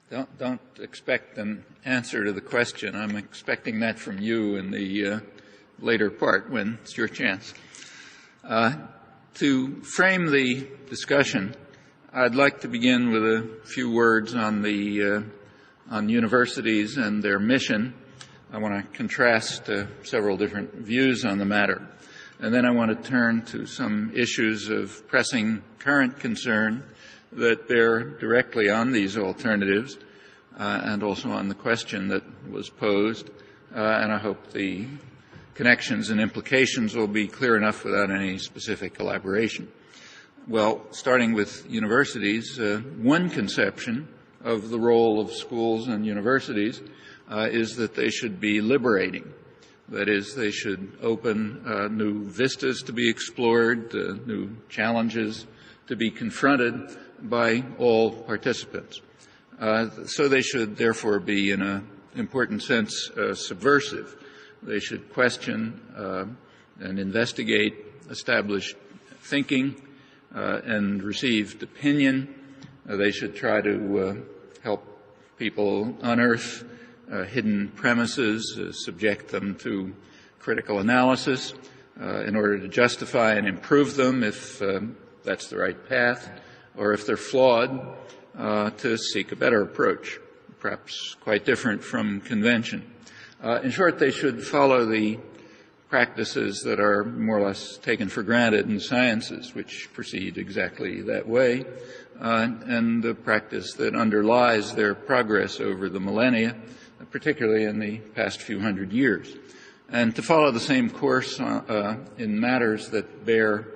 Don't expect an answer to the question. I'm expecting that from you in the later part when it's your chance. To frame the discussion, I'd like to begin with a few words on universities and their mission. I want to contrast several different views on the matter. And then I want to turn to some issues of pressing current concern that bear directly on these alternatives and also on the question that was posed. And I hope the connections and implications will be clear enough without any specific elaboration. Well, starting with universities, one conception of the role of schools and universities is that they should be liberating. That is, they should open new vistas to be explored, new challenges to be confronted by all participants. So they should therefore be, in an important sense, subversive. They should question and investigate established thinking and received opinion. They should try to help people unearth hidden premises, subject them to critical analysis in order to justify and improve them if that's the right path, or if they're flawed, to seek a better approach, perhaps quite different from convention. In short, they should follow the practices that are more or less taken for granted in sciences, which proceed exactly that way, and the practice that underlies their progress over the millennia, particularly in the past few hundred years. And to follow the same course in matters that bear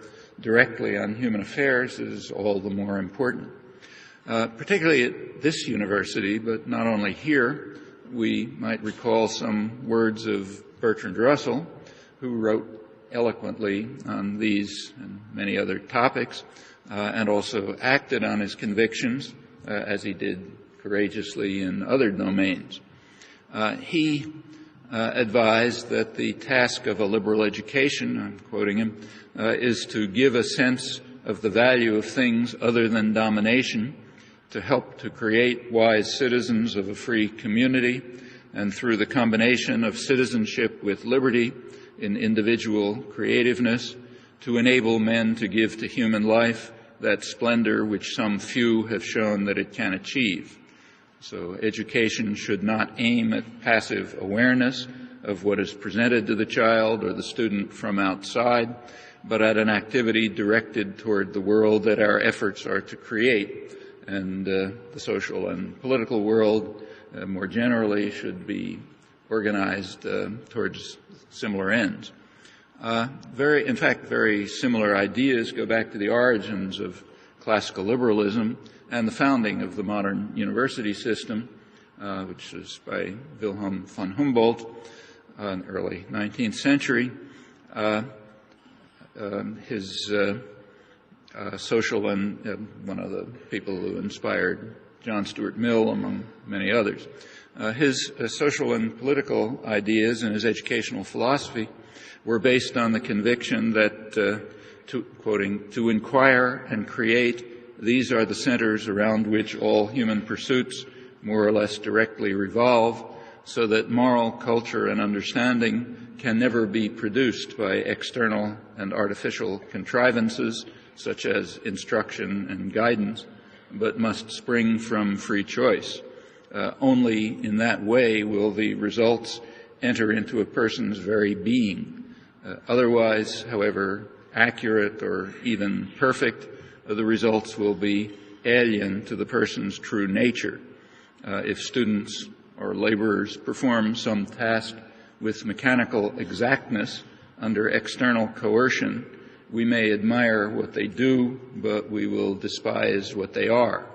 directly on human affairs is all the more important. Particularly at this university, but not only here, we might recall some words of Bertrand Russell, who wrote eloquently on these and many other topics, and also acted on his convictions, as he did courageously in other domains. He advised that the task of a liberal education, I'm quoting him, is to give a sense of the value of things other than domination, to help to create wise citizens of a free community, and through the combination of citizenship with liberty in individual creativeness, to enable men to give to human life that splendor which some few have shown that it can achieve. So education should not aim at passive awareness of what is presented to the child or the student from outside, but at an activity directed toward the world that our efforts are to create. And the social and political world, more generally, should be organized towards similar ends. In fact, very similar ideas go back to the origins of classical liberalism and the founding of the modern university system, which was by Wilhelm von Humboldt in the early 19th century. His social and one of the people who inspired John Stuart Mill, among many others. His social and political ideas and his educational philosophy were based on the conviction that, to inquire and create, these are the centers around which all human pursuits more or less directly revolve, so that moral culture and understanding can never be produced by external and artificial contrivances, such as instruction and guidance, but must spring from free choice. Only in that way will the results enter into a person's very being. Otherwise, however accurate or even perfect, the results will be alien to the person's true nature. If students or laborers perform some task with mechanical exactness under external coercion, we may admire what they do, but we will despise what they are.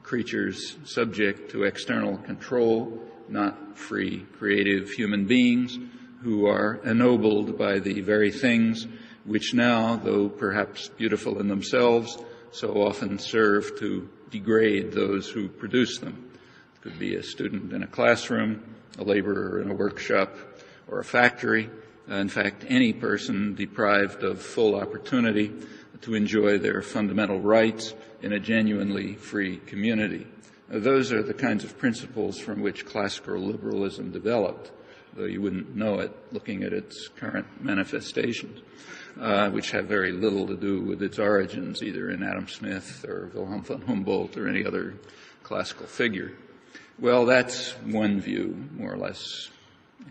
Creatures subject to external control, not free, creative human beings who are ennobled by the very things which now, though perhaps beautiful in themselves, so often serve to degrade those who produce them. It could be a student in a classroom, a laborer in a workshop, or a factory. In fact, any person deprived of full opportunity to enjoy their fundamental rights in a genuinely free community. Those are the kinds of principles from which classical liberalism developed, though you wouldn't know it looking at its current manifestations, which have very little to do with its origins, either in Adam Smith or Wilhelm von Humboldt or any other classical figure. Well, that's one view, more or less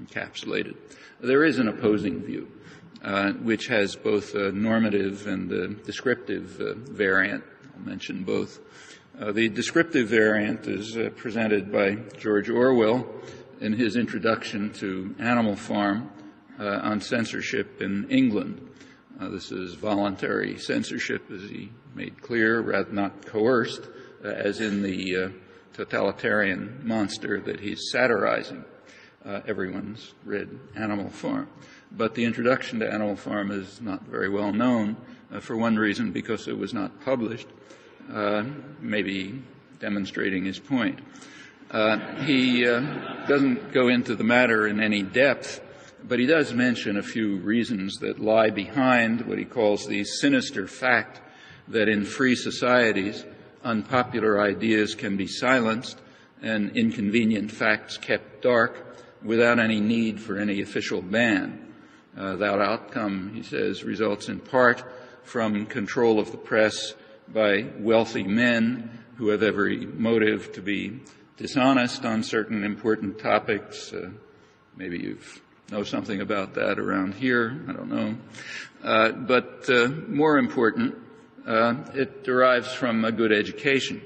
encapsulated. There is an opposing view, which has both a normative and a descriptive variant. I'll mention both. The descriptive variant is presented by George Orwell in his introduction to Animal Farm on censorship in England. This is voluntary censorship, as he made clear, rather not coerced, as in the totalitarian monster that he's satirizing. Everyone's read Animal Farm. But the introduction to Animal Farm is not very well known, for one reason, because it was not published, maybe demonstrating his point. He doesn't go into the matter in any depth, but he does mention a few reasons that lie behind what he calls the sinister fact that in free societies, unpopular ideas can be silenced and inconvenient facts kept dark without any need for any official ban. That outcome, he says, results in part from control of the press by wealthy men who have every motive to be dishonest on certain important topics. Maybe you know something about that around here. I don't know. But more important, it derives from a good education,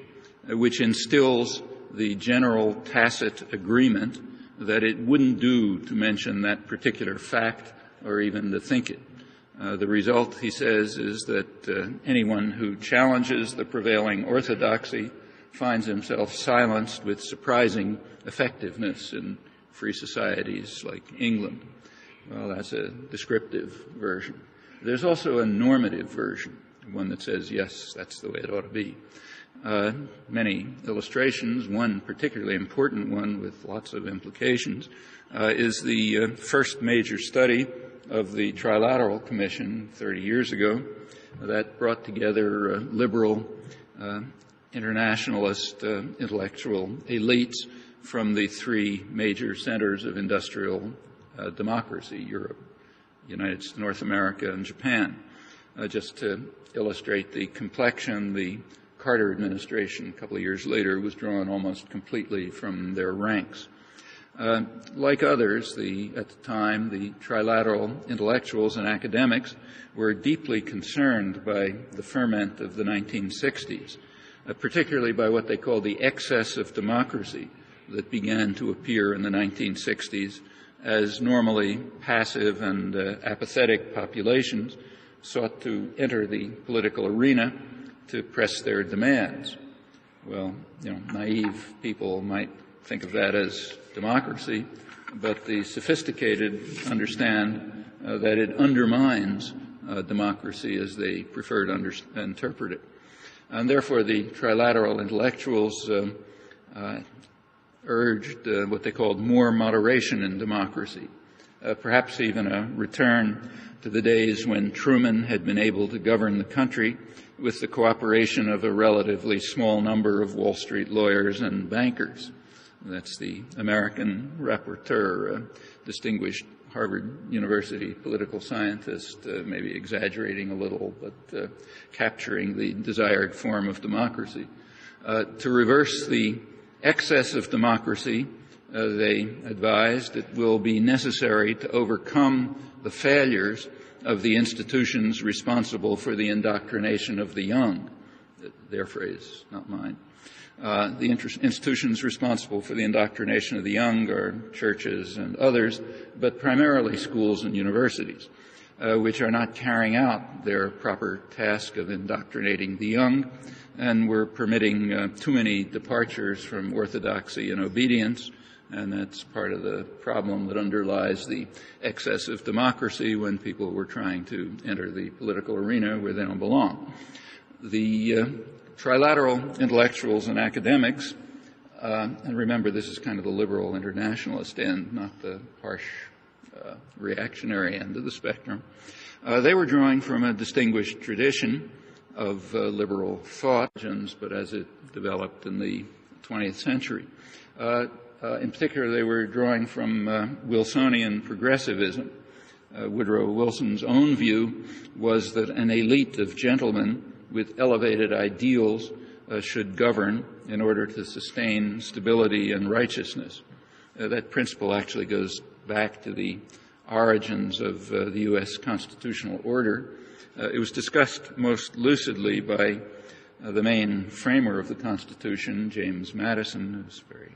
which instills the general tacit agreement that it wouldn't do to mention that particular fact or even to think it. The result, he says, is that anyone who challenges the prevailing orthodoxy finds himself silenced with surprising effectiveness in free societies like England. Well, that's a descriptive version. There's also a normative version, one that says, yes, that's the way it ought to be. Many illustrations, one particularly important one with lots of implications, is the first major study of the Trilateral Commission 30 years ago that brought together liberal, internationalist, intellectual elites from the three major centers of industrial democracy, Europe, United States, North America, and Japan. Just to illustrate the complexion, the Carter administration a couple of years later was drawn almost completely from their ranks. Like others, at the time, the trilateral intellectuals and academics were deeply concerned by the ferment of the 1960s, particularly by what they called the excess of democracy that began to appear in the 1960s as normally passive and apathetic populations sought to enter the political arena to press their demands. Well, naive people might think of that as democracy, but the sophisticated understand that it undermines democracy as they prefer to interpret it. And therefore, the trilateral intellectuals urged what they called more moderation in democracy, perhaps even a return to the days when Truman had been able to govern the country with the cooperation of a relatively small number of Wall Street lawyers and bankers. That's the American rapporteur, distinguished Harvard University political scientist, maybe exaggerating a little, but capturing the desired form of democracy. To reverse the excess of democracy, they advised, it will be necessary to overcome the failures of the institutions responsible for the indoctrination of the young. Their phrase, not mine. The institutions responsible for the indoctrination of the young are churches and others, but primarily schools and universities, which are not carrying out their proper task of indoctrinating the young, and we're permitting too many departures from orthodoxy and obedience, and that's part of the problem that underlies the excess of democracy when people were trying to enter the political arena where they don't belong. The trilateral intellectuals and academics, and remember this is kind of the liberal internationalist end, not the harsh reactionary end of the spectrum, they were drawing from a distinguished tradition of liberal thought, but as it developed in the 20th century. In particular, they were drawing from Wilsonian progressivism. Woodrow Wilson's own view was that an elite of gentlemen with elevated ideals should govern in order to sustain stability and righteousness. That principle actually goes back to the origins of the U.S. constitutional order. It was discussed most lucidly by the main framer of the Constitution, James Madison, who's a very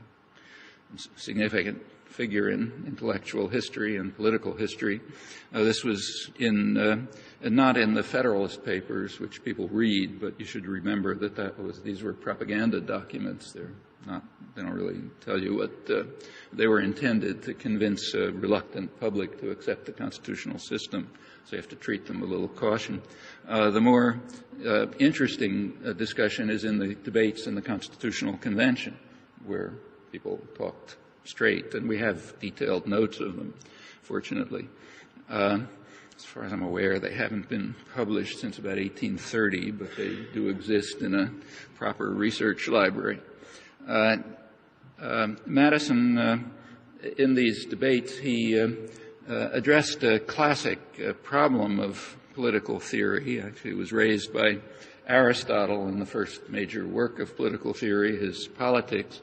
significant figure in intellectual history and political history. This was not in the Federalist Papers, which people read, but you should remember that these were propaganda documents. They don't really tell you what they were intended to convince a reluctant public to accept the constitutional system, so you have to treat them with a little caution. The more interesting discussion is in the debates in the Constitutional Convention, where people talked straight, and we have detailed notes of them, fortunately. As far as I'm aware, they haven't been published since about 1830, but they do exist in a proper research library. Madison, in these debates, he addressed a classic problem of political theory. Actually, it was raised by Aristotle in the first major work of political theory, his Politics.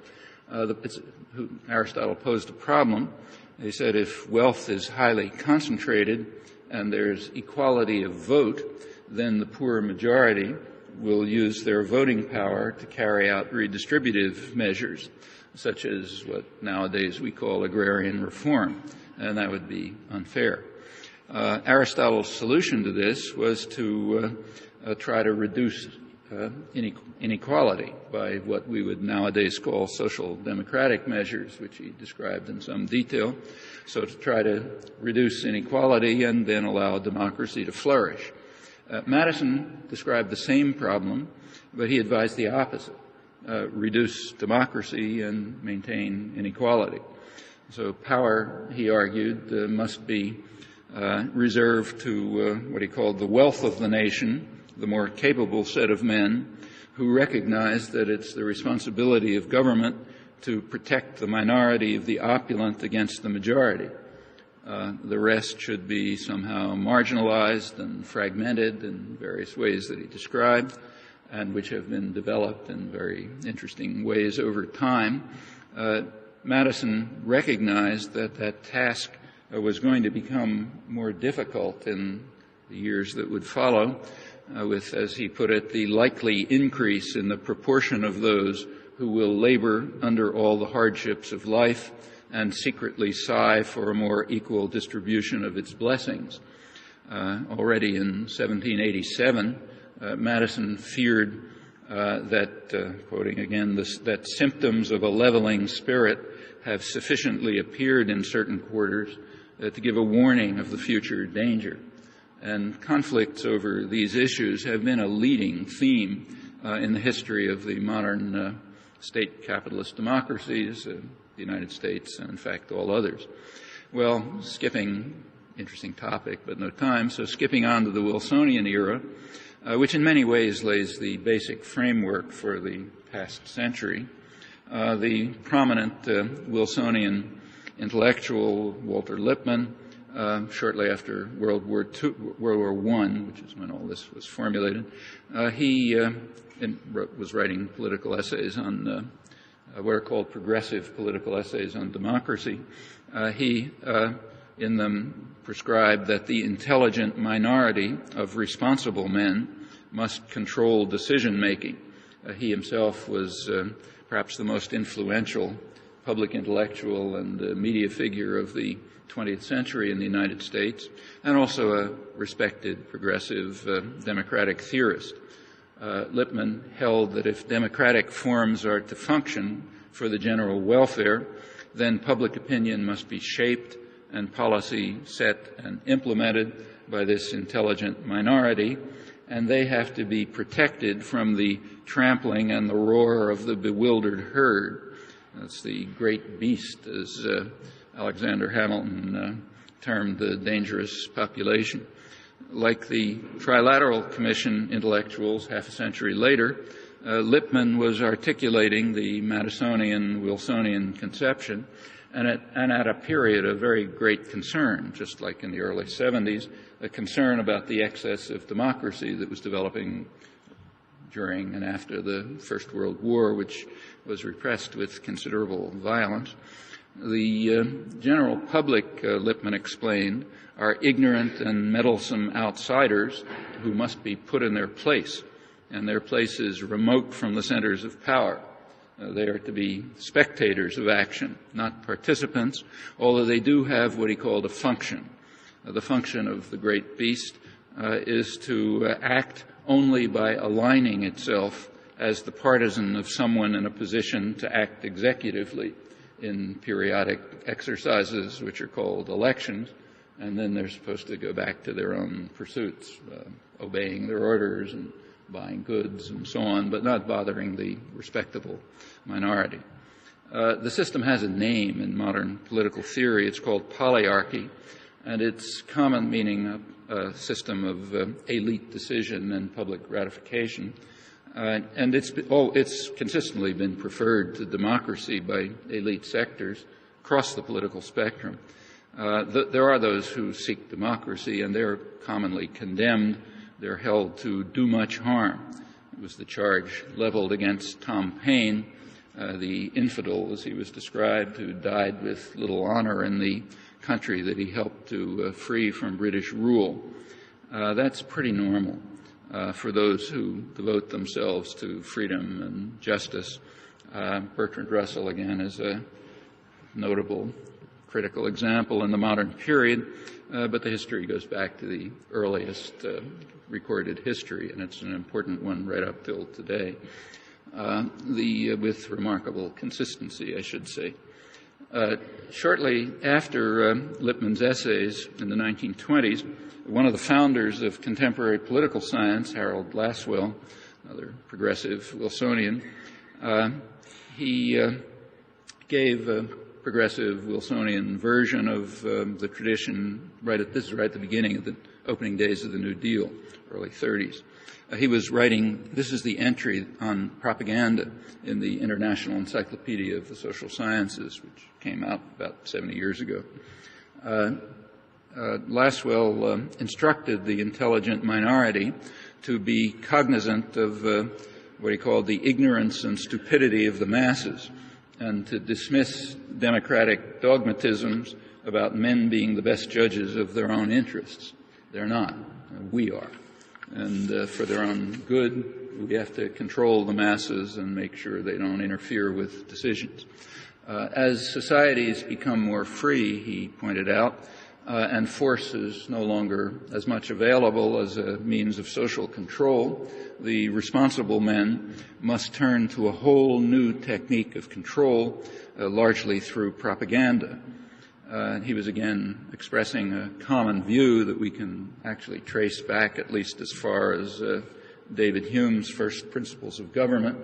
Aristotle posed a problem. He said if wealth is highly concentrated and there's equality of vote, then the poor majority will use their voting power to carry out redistributive measures, such as what nowadays we call agrarian reform, and that would be unfair. Aristotle's solution to this was to try to reduce inequality by what we would nowadays call social democratic measures, which he described in some detail. So to try to reduce inequality and then allow democracy to flourish. Madison described the same problem, but he advised the opposite. Reduce democracy and maintain inequality. So power, he argued, must be reserved to what he called the wealth of the nation, the more capable set of men who recognize that it's the responsibility of government to protect the minority of the opulent against the majority. The rest should be somehow marginalized and fragmented in various ways that he described, and which have been developed in very interesting ways over time. Madison recognized that that task was going to become more difficult in the years that would follow, with, as he put it, the likely increase in the proportion of those who will labor under all the hardships of life and secretly sigh for a more equal distribution of its blessings. Already in 1787, Madison feared that, quoting again, that symptoms of a leveling spirit have sufficiently appeared in certain quarters to give a warning of the future danger. And conflicts over these issues have been a leading theme in the history of the modern state capitalist democracies, the United States, and in fact all others. Well, interesting topic, but no time, so skipping on to the Wilsonian era, which in many ways lays the basic framework for the past century. The prominent Wilsonian intellectual, Walter Lippmann, shortly after World War I, which is when all this was formulated, he was writing political essays on what are called progressive political essays on democracy. He, in them, prescribed that the intelligent minority of responsible men must control decision-making. He himself was perhaps the most influential public intellectual and media figure of the 20th century in the United States, and also a respected progressive democratic theorist. Lippmann held that if democratic forms are to function for the general welfare, then public opinion must be shaped and policy set and implemented by this intelligent minority, and they have to be protected from the trampling and the roar of the bewildered herd. That's the great beast, as Alexander Hamilton termed the dangerous population. Like the Trilateral Commission intellectuals half a century later, Lippmann was articulating the Madisonian-Wilsonian conception, and at a period of very great concern, just like in the early 70s, a concern about the excess of democracy that was developing during and after the First World War, which was repressed with considerable violence. The general public, Lippmann explained, are ignorant and meddlesome outsiders who must be put in their place, and their place is remote from the centers of power. They are to be spectators of action, not participants, although they do have what he called a function. The function of the great beast is to act only by aligning itself as the partisan of someone in a position to act executively in periodic exercises, which are called elections, and then they're supposed to go back to their own pursuits, obeying their orders and buying goods and so on, but not bothering the respectable minority. The system has a name in modern political theory. It's called polyarchy, and its common meaning a system of elite decision and public ratification. And it's consistently been preferred to democracy by elite sectors across the political spectrum. There are those who seek democracy, and they're commonly condemned. They're held to do much harm. It was the charge leveled against Tom Paine, the infidel, as he was described, who died with little honor in the country that he helped to free from British rule. That's pretty normal for those who devote themselves to freedom and justice. Bertrand Russell, again, is a notable critical example in the modern period, but the history goes back to the earliest recorded history, and it's an important one right up till today, with remarkable consistency, I should say. Shortly after Lippmann's essays in the 1920s, one of the founders of contemporary political science, Harold Lasswell, another progressive Wilsonian, he gave a progressive Wilsonian version of the tradition this is right at the beginning of the opening days of the New Deal, early 30s. He was writing, this is the entry on propaganda in the International Encyclopedia of the Social Sciences, which came out about 70 years ago. Lasswell instructed the intelligent minority to be cognizant of what he called the ignorance and stupidity of the masses, and to dismiss democratic dogmatisms about men being the best judges of their own interests. They're not. We are. And for their own good, we have to control the masses and make sure they don't interfere with decisions. As societies become more free, he pointed out, and force is no longer as much available as a means of social control, the responsible men must turn to a whole new technique of control, largely through propaganda. He was again expressing a common view that we can actually trace back at least as far as David Hume's first principles of government,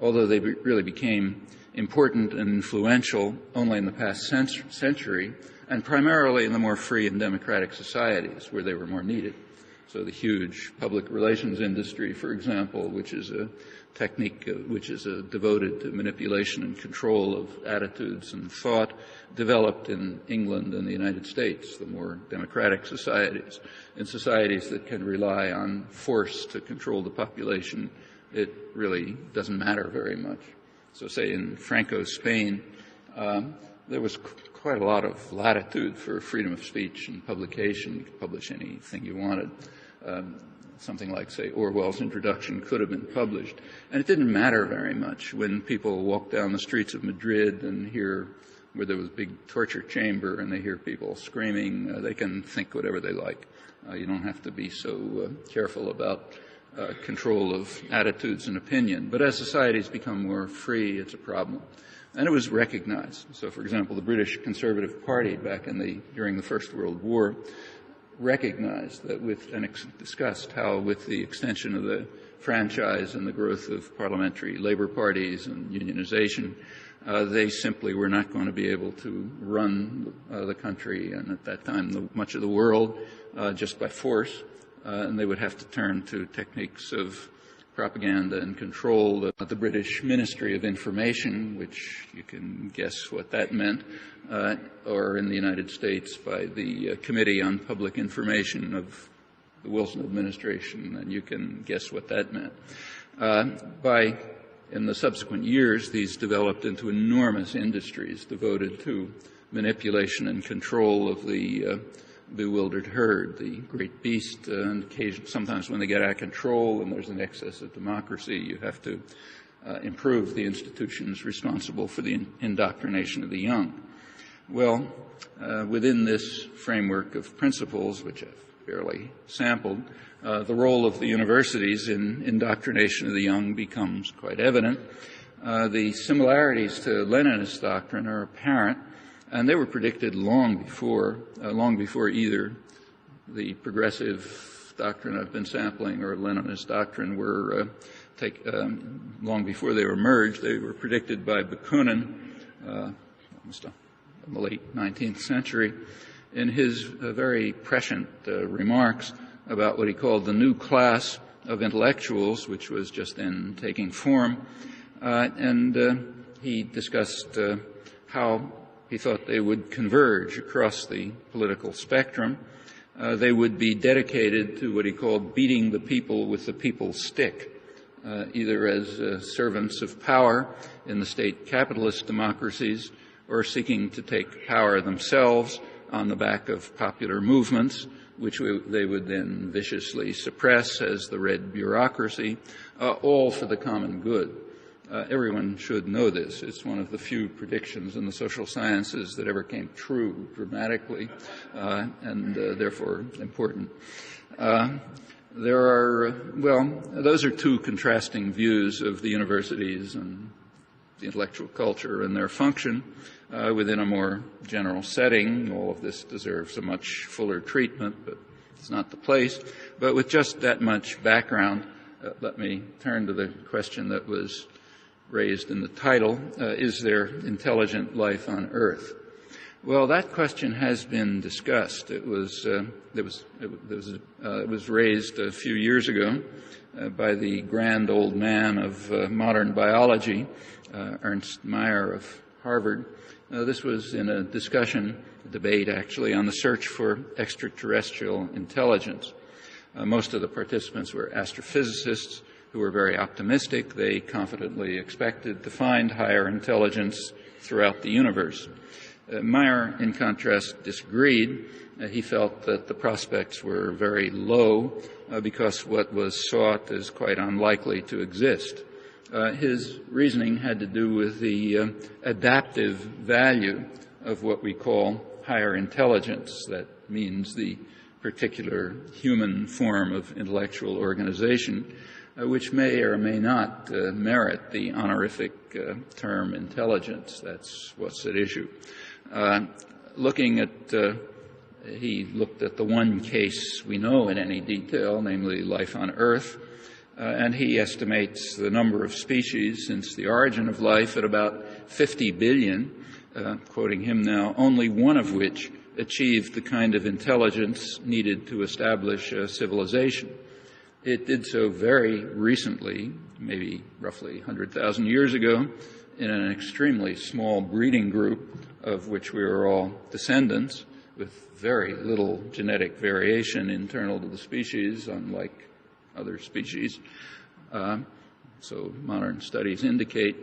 although they really became important and influential only in the past century, and primarily in the more free and democratic societies where they were more needed. So the huge public relations industry, for example, which is a technique which is devoted to manipulation and control of attitudes and thought, developed in England and the United States, the more democratic societies. In societies that can rely on force to control the population, it really doesn't matter very much. So say in Franco's Spain, there was quite a lot of latitude for freedom of speech and publication. You could publish anything you wanted. Something like, say, Orwell's Introduction could have been published. And it didn't matter very much when people walk down the streets of Madrid and hear where there was a big torture chamber and they hear people screaming. They can think whatever they like. You don't have to be so careful about control of attitudes and opinion. But as societies become more free, it's a problem. And it was recognized. So, for example, the British Conservative Party back during the First World War recognized that discussed how with the extension of the franchise and the growth of parliamentary labor parties and unionization, they simply were not going to be able to run the country and at that time much of the world just by force, and they would have to turn to techniques of propaganda and control the British Ministry of Information, which you can guess what that meant, or in the United States by the Committee on Public Information of the Wilson administration, and you can guess what that meant. In the subsequent years, these developed into enormous industries devoted to manipulation and control of the bewildered herd, the great beast, and sometimes when they get out of control and there's an excess of democracy, you have to improve the institutions responsible for the indoctrination of the young. Well, within this framework of principles, which I've barely sampled, the role of the universities in indoctrination of the young becomes quite evident. The similarities to Leninist doctrine are apparent, and they were predicted long before either the progressive doctrine I've been sampling or Leninist doctrine were long before they were merged. They were predicted by Bakunin almost in the late 19th century in his very prescient remarks about what he called the new class of intellectuals, which was just then taking form. And he discussed how he thought they would converge across the political spectrum. They would be dedicated to what he called beating the people with the people's stick, either as servants of power in the state capitalist democracies or seeking to take power themselves on the back of popular movements, which they would then viciously suppress as the red bureaucracy, all for the common good. Everyone should know this. It's one of the few predictions in the social sciences that ever came true dramatically, and therefore important. Those are two contrasting views of the universities and the intellectual culture and their function. Within a more general setting, all of this deserves a much fuller treatment, but it's not the place. But with just that much background, let me turn to the question that was raised in the title, is there intelligent life on Earth? Well, that question has been discussed. It was raised a few years ago by the grand old man of modern biology, Ernst Mayr of Harvard. This was in a debate actually, on the search for extraterrestrial intelligence. Most of the participants were astrophysicists who were very optimistic. They confidently expected to find higher intelligence throughout the universe. Mayr, in contrast, disagreed. He felt that the prospects were very low because what was sought is quite unlikely to exist. His reasoning had to do with the adaptive value of what we call higher intelligence. That means the particular human form of intellectual organization, which may or may not merit the honorific term intelligence. That's what's at issue. He looked at the one case we know in any detail, namely life on Earth, and he estimates the number of species since the origin of life at about 50 billion, quoting him now, only one of which achieved the kind of intelligence needed to establish a civilization. It did so very recently, maybe roughly 100,000 years ago, in an extremely small breeding group of which we are all descendants, with very little genetic variation internal to the species, unlike other species. So modern studies indicate.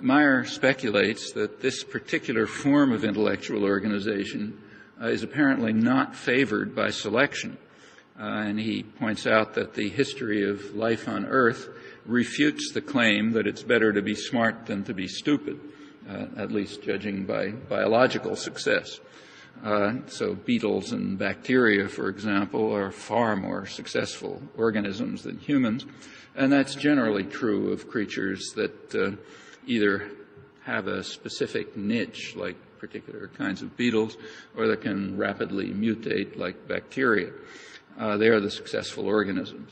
Mayr speculates that this particular form of intellectual organization is apparently not favored by selection. And he points out that the history of life on Earth refutes the claim that it's better to be smart than to be stupid, at least judging by biological success. So beetles and bacteria, for example, are far more successful organisms than humans, and that's generally true of creatures that either have a specific niche, like particular kinds of beetles, or that can rapidly mutate, like bacteria. They are the successful organisms.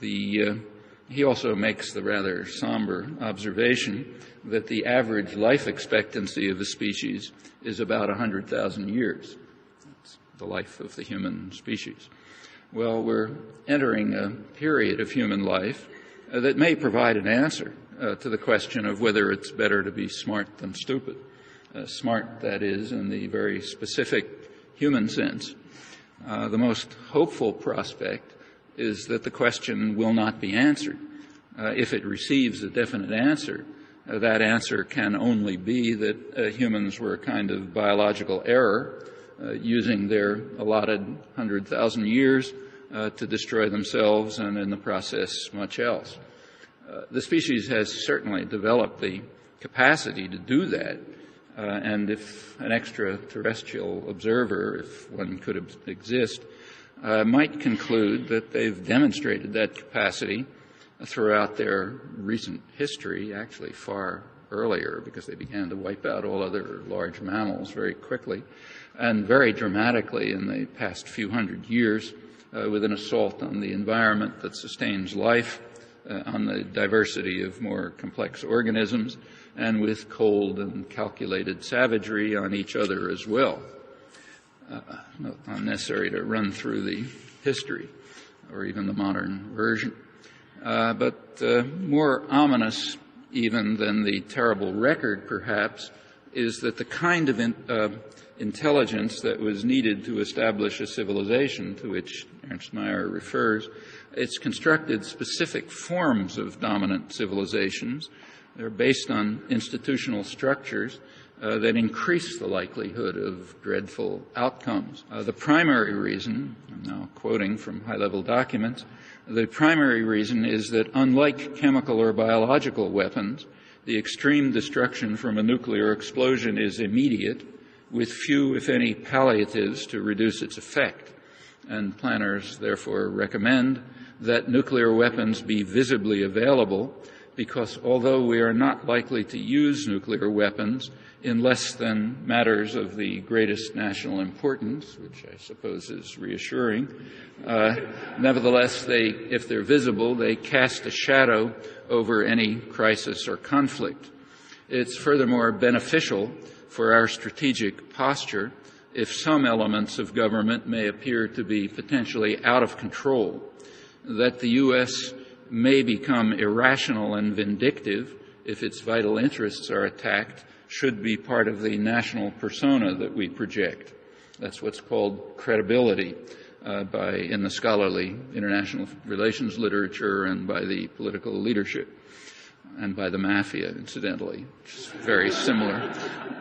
He also makes the rather somber observation that the average life expectancy of a species is about 100,000 years. That's the life of the human species. Well, we're entering a period of human life that may provide an answer to the question of whether it's better to be smart than stupid. Smart, that is, in the very specific human sense. The most hopeful prospect is that the question will not be answered. If it receives a definite answer, that answer can only be that humans were a kind of biological error, using their allotted 100,000 years to destroy themselves and in the process much else. The species has certainly developed the capacity to do that, and if an extraterrestrial observer, if one could exist, might conclude that they've demonstrated that capacity throughout their recent history, actually far earlier, because they began to wipe out all other large mammals very quickly and very dramatically in the past few hundred years, with an assault on the environment that sustains life, on the diversity of more complex organisms, and with cold and calculated savagery on each other as well. Not necessary to run through the history or even the modern version. But more ominous even than the terrible record, perhaps, is that the kind of intelligence that was needed to establish a civilization to which Ernst Mayr refers, it's constructed specific forms of dominant civilizations. They're based on institutional structures that increase the likelihood of dreadful outcomes. The primary reason, I'm now quoting from high-level documents, the primary reason is that unlike chemical or biological weapons, the extreme destruction from a nuclear explosion is immediate, with few, if any, palliatives to reduce its effect. And planners therefore recommend that nuclear weapons be visibly available, because although we are not likely to use nuclear weapons in less than matters of the greatest national importance, which I suppose is reassuring, nevertheless, if they're visible, they cast a shadow over any crisis or conflict. It's furthermore beneficial for our strategic posture if some elements of government may appear to be potentially out of control, that the U.S. may become irrational and vindictive if its vital interests are attacked should be part of the national persona that we project. That's what's called credibility in the scholarly international relations literature and by the political leadership and by the mafia, incidentally, which is very similar.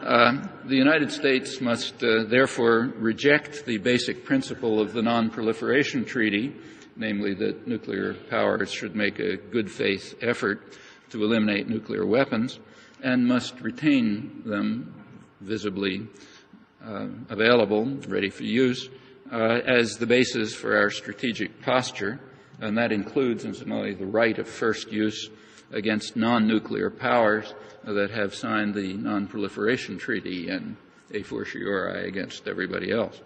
The United States must therefore reject the basic principle of the Non-Proliferation Treaty, namely that nuclear powers should make a good faith effort to eliminate nuclear weapons, and must retain them visibly available, ready for use, as the basis for our strategic posture, and that includes, incidentally, the right of first use against non-nuclear powers that have signed the Non-Proliferation Treaty and a fortiori against everybody else.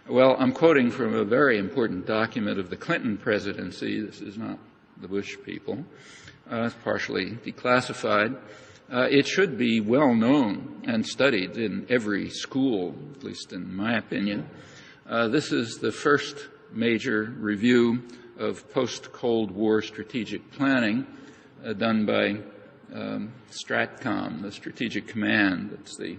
Well, I'm quoting from a very important document of the Clinton presidency. This is not the Bush people. It's partially declassified. It should be well known and studied in every school, at least in my opinion. This is the first major review of post-Cold War strategic planning done by STRATCOM, the Strategic Command. That's the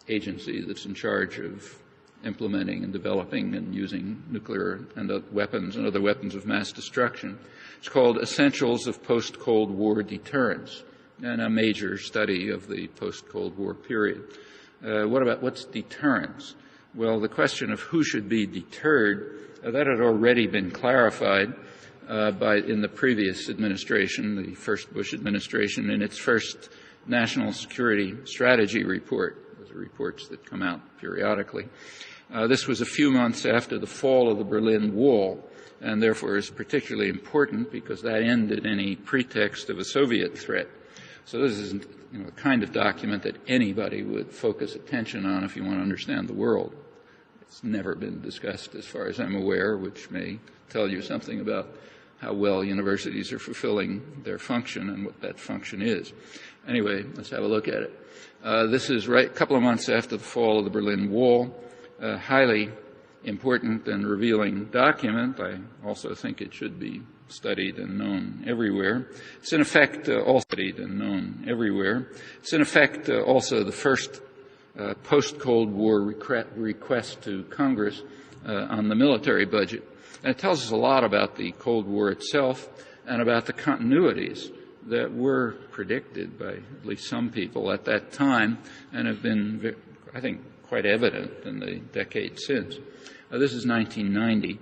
agency that's in charge of implementing and developing and using nuclear and weapons and other weapons of mass destruction. It's called Essentials of Post-Cold War Deterrence, and a major study of the post-Cold War period. What's deterrence? Well, the question of who should be deterred, that had already been clarified in the previous administration, the first Bush administration, in its first National Security Strategy report. Those are reports that come out periodically. This was a few months after the fall of the Berlin Wall, and therefore is particularly important because that ended any pretext of a Soviet threat. So this is the kind of document that anybody would focus attention on if you want to understand the world. It's never been discussed as far as I'm aware, which may tell you something about how well universities are fulfilling their function and what that function is. Anyway, let's have a look at it. This is a couple of months after the fall of the Berlin Wall, highly important and revealing document. I also think it should be studied and known everywhere. It's in effect also studied and known everywhere. It's in effect also the first post-Cold War request to Congress on the military budget. And it tells us a lot about the Cold War itself and about the continuities that were predicted by at least some people at that time and have been, I think, quite evident in the decades since. This is 1990.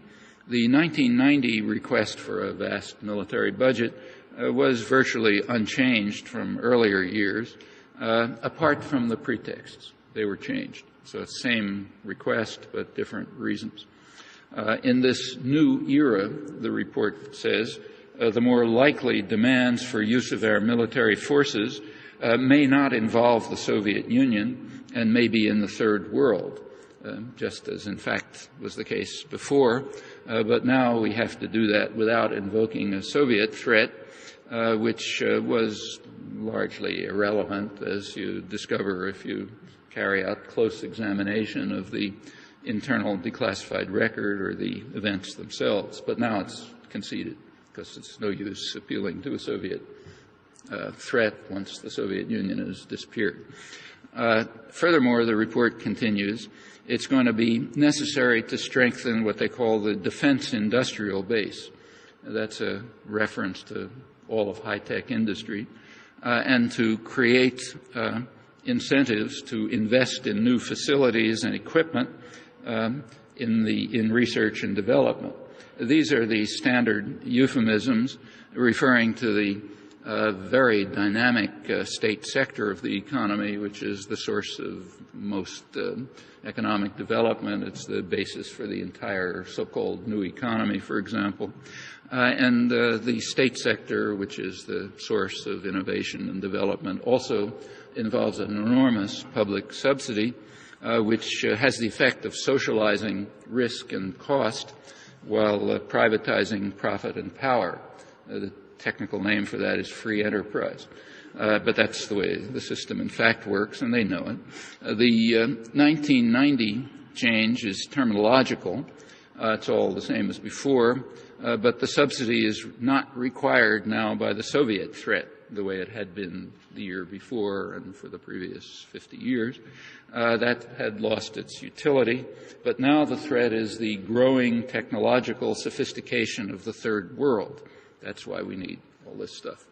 The 1990 request for a vast military budget was virtually unchanged from earlier years, apart from the pretexts. They were changed. So it's the same request, but different reasons. In this new era, the report says, the more likely demands for use of our military forces may not involve the Soviet Union and may be in the Third World, just as in fact was the case before. But now we have to do that without invoking a Soviet threat, which was largely irrelevant, as you discover if you carry out close examination of the internal declassified record or the events themselves. But now it's conceded, because it's no use appealing to a Soviet threat once the Soviet Union has disappeared. Furthermore, the report continues, it's going to be necessary to strengthen what they call the defense industrial base. That's a reference to all of high-tech industry, and to create incentives to invest in new facilities and equipment in research and development. These are the standard euphemisms referring to the very dynamic state sector of the economy, which is the source of most economic development. It's the basis for the entire so-called new economy, for example. And the state sector, which is the source of innovation and development, also involves an enormous public subsidy, which has the effect of socializing risk and cost while privatizing profit and power. The technical name for that is free enterprise. But that's the way the system in fact works, and they know it. The 1990 change is terminological. It's all the same as before, but the subsidy is not required now by the Soviet threat the way it had been the year before and for the previous 50 years. That had lost its utility, but now the threat is the growing technological sophistication of the Third World. That's why we need all this stuff.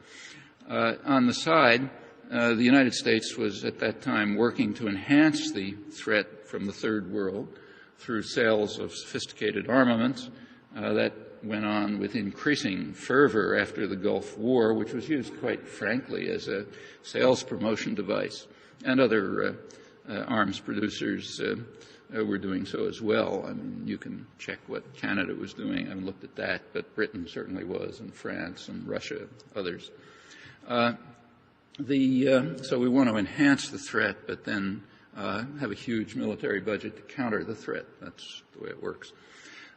On the side, the United States was at that time working to enhance the threat from the Third World through sales of sophisticated armaments. That went on with increasing fervor after the Gulf War, which was used, quite frankly, as a sales promotion device. And other arms producers were doing so as well. I mean, you can check what Canada was doing. I haven't looked at that, but Britain certainly was, and France and Russia, others. So we want to enhance the threat, but then have a huge military budget to counter the threat. That's the way it works.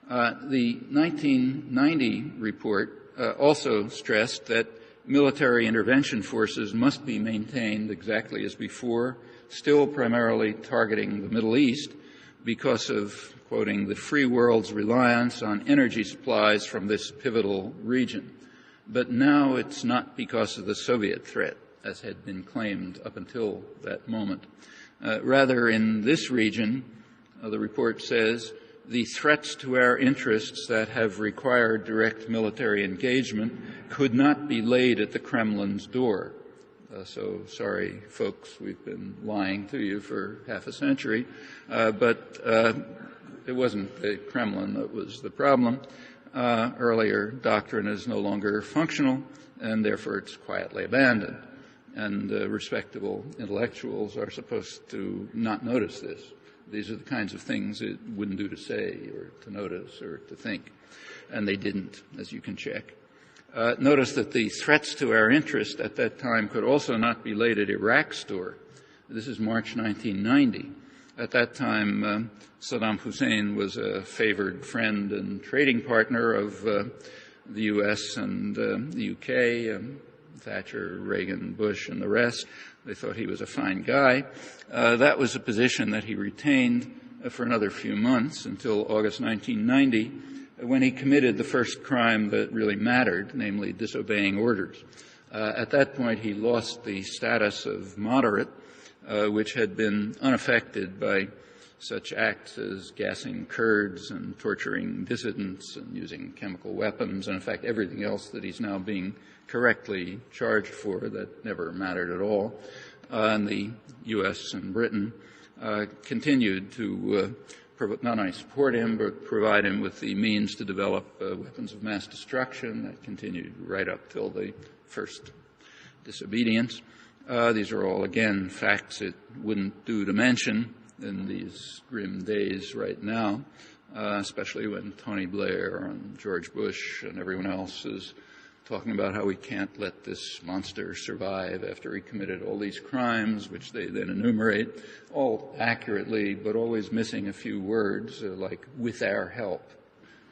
The 1990 report also stressed that military intervention forces must be maintained exactly as before, still primarily targeting the Middle East because of, quoting, the free world's reliance on energy supplies from this pivotal region. But now it's not because of the Soviet threat, as had been claimed up until that moment. Rather, in this region, the report says, the threats to our interests that have required direct military engagement could not be laid at the Kremlin's door. So sorry, folks, we've been lying to you for half a century, but it wasn't the Kremlin that was the problem. Earlier doctrine is no longer functional, and therefore it's quietly abandoned. And respectable intellectuals are supposed to not notice this. These are the kinds of things it wouldn't do to say or to notice or to think. And they didn't, as you can check. Notice that the threats to our interest at that time could also not be laid at Iraq's door. This is March 1990. At that time, Saddam Hussein was a favored friend and trading partner of the U.S. and the U.K., Thatcher, Reagan, Bush, and the rest. They thought he was a fine guy. That was a position that he retained for another few months until August 1990, when he committed the first crime that really mattered, namely disobeying orders. At that point, he lost the status of moderate, which had been unaffected by such acts as gassing Kurds and torturing dissidents and using chemical weapons, and in fact everything else that he's now being correctly charged for that never mattered at all. And the U.S. and Britain continued to not only support him, but provide him with the means to develop weapons of mass destruction. That continued right up till the first disobedience. These are all, again, facts it wouldn't do to mention in these grim days right now, especially when Tony Blair and George Bush and everyone else is talking about how we can't let this monster survive after he committed all these crimes, which they then enumerate, all accurately, but always missing a few words, like with our help,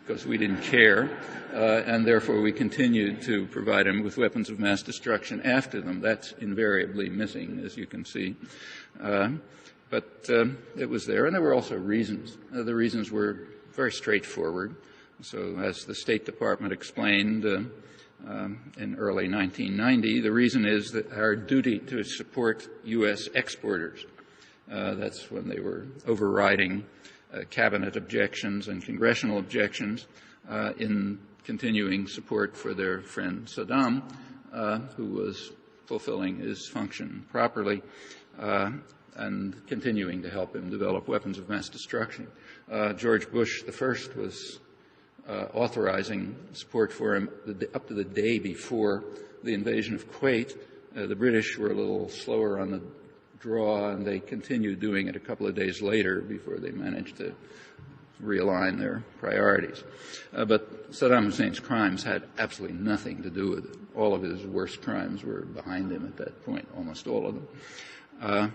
because we didn't care, and therefore we continued to provide him with weapons of mass destruction after them. That's invariably missing, as you can see. But it was there, and there were also reasons. The reasons were very straightforward. So as the State Department explained in early 1990, the reason is that our duty to support U.S. exporters. That's when they were overriding cabinet objections and congressional objections in continuing support for their friend Saddam, who was fulfilling his function properly and continuing to help him develop weapons of mass destruction. George Bush the first was authorizing support for him up to the day before the invasion of Kuwait. The British were a little slower on the draw, and they continued doing it a couple of days later before they managed to realign their priorities. But Saddam Hussein's crimes had absolutely nothing to do with it. All of his worst crimes were behind him at that point, almost all of them.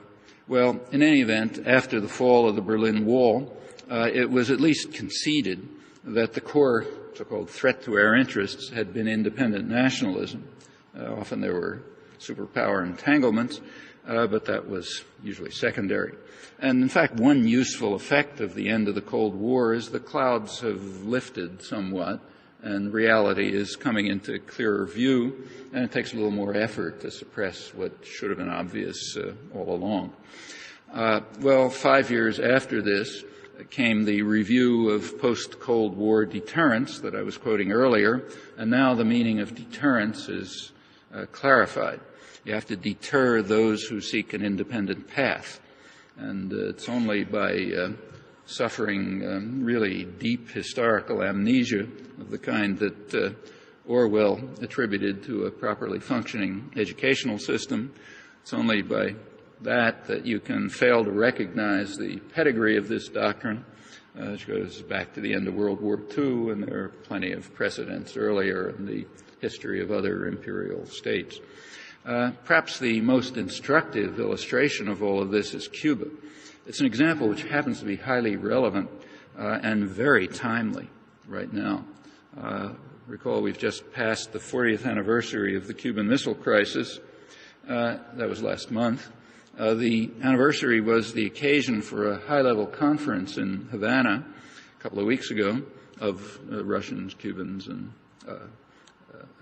Well, in any event, after the fall of the Berlin Wall, it was at least conceded that the core so-called threat to our interests had been independent nationalism. Often there were superpower entanglements, but that was usually secondary. And in fact, one useful effect of the end of the Cold War is the clouds have lifted somewhat, and reality is coming into clearer view, and it takes a little more effort to suppress what should have been obvious all along. Well, 5 years after this came the review of post-Cold War deterrence that I was quoting earlier, and now the meaning of deterrence is clarified. You have to deter those who seek an independent path, and it's only by suffering really deep historical amnesia of the kind that Orwell attributed to a properly functioning educational system. It's only by that you can fail to recognize the pedigree of this doctrine, which goes back to the end of World War II, and there are plenty of precedents earlier in the history of other imperial states. Perhaps the most instructive illustration of all of this is Cuba. It's an example which happens to be highly relevant and very timely right now. Recall we've just passed the 40th anniversary of the Cuban Missile Crisis. That was last month. The anniversary was the occasion for a high-level conference in Havana a couple of weeks ago of Russians, Cubans, and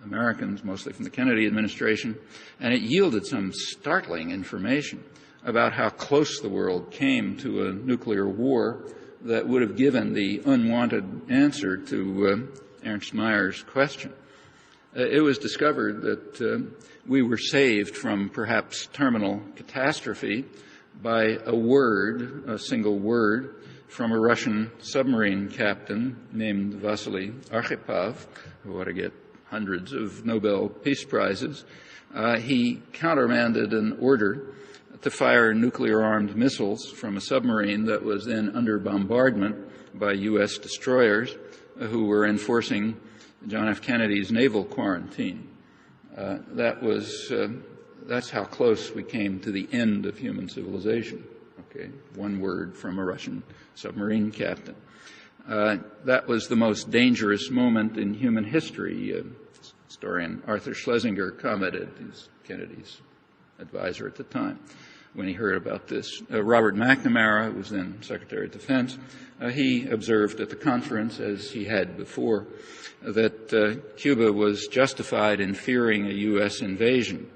Americans, mostly from the Kennedy administration, and it yielded some startling information about how close the world came to a nuclear war that would have given the unwanted answer to Ernst Mayer's question. It was discovered that we were saved from perhaps terminal catastrophe by a word, a single word, from a Russian submarine captain named Vasily Arkhipov, who ought to get hundreds of Nobel Peace Prizes. He countermanded an order to fire nuclear-armed missiles from a submarine that was then under bombardment by U.S. destroyers who were enforcing John F. Kennedy's naval quarantine. That's how close we came to the end of human civilization. Okay, one word from a Russian submarine captain. That was the most dangerous moment in human history. Historian Arthur Schlesinger commented, he's Kennedy's advisor at the time. when he heard about this. Robert McNamara, who was then Secretary of Defense, he observed at the conference, as he had before, that Cuba was justified in fearing a U.S. invasion.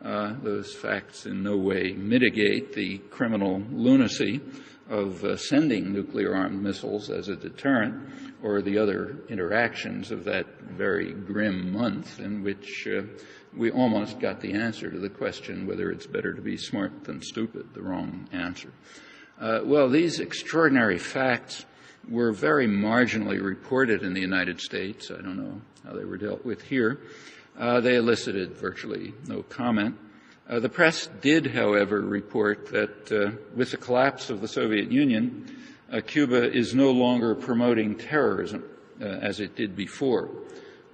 Those facts in no way mitigate the criminal lunacy of sending nuclear-armed missiles as a deterrent, or the other interactions of that very grim month in which we almost got the answer to the question whether it's better to be smart than stupid, the wrong answer. Well, these extraordinary facts were very marginally reported in the United States. I don't know how they were dealt with here. They elicited virtually no comment. The press did, however, report that with the collapse of the Soviet Union, Cuba is no longer promoting terrorism as it did before.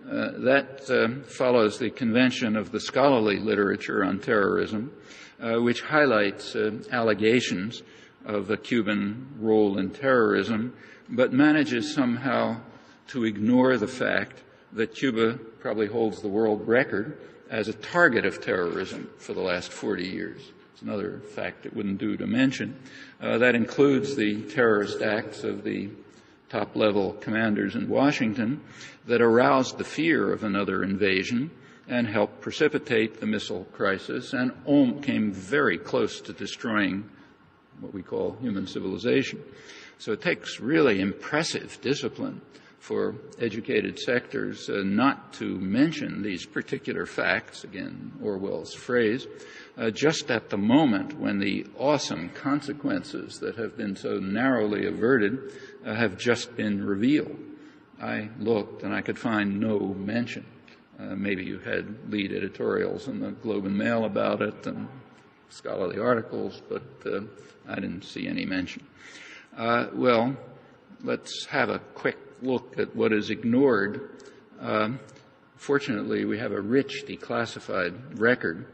That follows the convention of the scholarly literature on terrorism, which highlights allegations of a Cuban role in terrorism, but manages somehow to ignore the fact that Cuba probably holds the world record as a target of terrorism for the last 40 years. It's another fact it wouldn't do to mention. That includes the terrorist acts of the top-level commanders in Washington that aroused the fear of another invasion and helped precipitate the missile crisis and came very close to destroying what we call human civilization. So it takes really impressive discipline for educated sectors not to mention these particular facts, again, Orwell's phrase, just at the moment when the awesome consequences that have been so narrowly averted have just been revealed. I looked and I could find no mention. Maybe you had lead editorials in the Globe and Mail about it and scholarly articles, but I didn't see any mention. Well, let's have a quick look at what is ignored. Fortunately, we have a rich declassified record,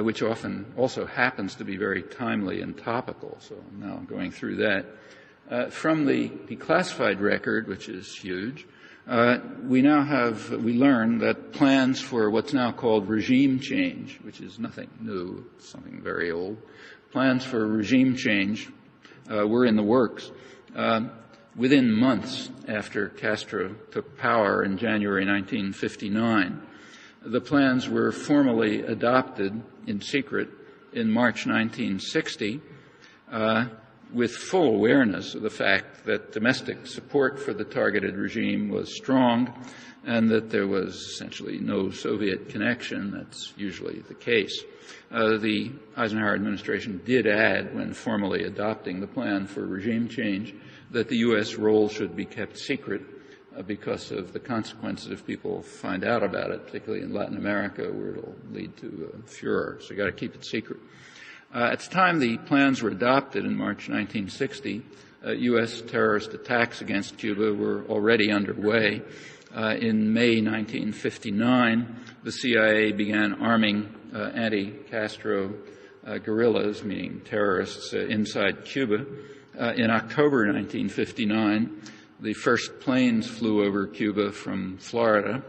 which often also happens to be very timely and topical, so I'm now going through that. From the declassified record, which is huge, we learn that plans for what's now called regime change, which is nothing new, it's something very old, plans for regime change were in the works. Within months after Castro took power in January 1959, the plans were formally adopted in secret in March 1960, with full awareness of the fact that domestic support for the targeted regime was strong and that there was essentially no Soviet connection. That's usually the case. The Eisenhower administration did add, when formally adopting the plan for regime change, that the U.S. role should be kept secret because of the consequences if people find out about it, particularly in Latin America, where it'll lead to furor. So you've got to keep it secret. At the time the plans were adopted in March 1960, U.S. terrorist attacks against Cuba were already underway. In May 1959, the CIA began arming anti-Castro guerrillas, meaning terrorists, inside Cuba. In October 1959, the first planes flew over Cuba from Florida.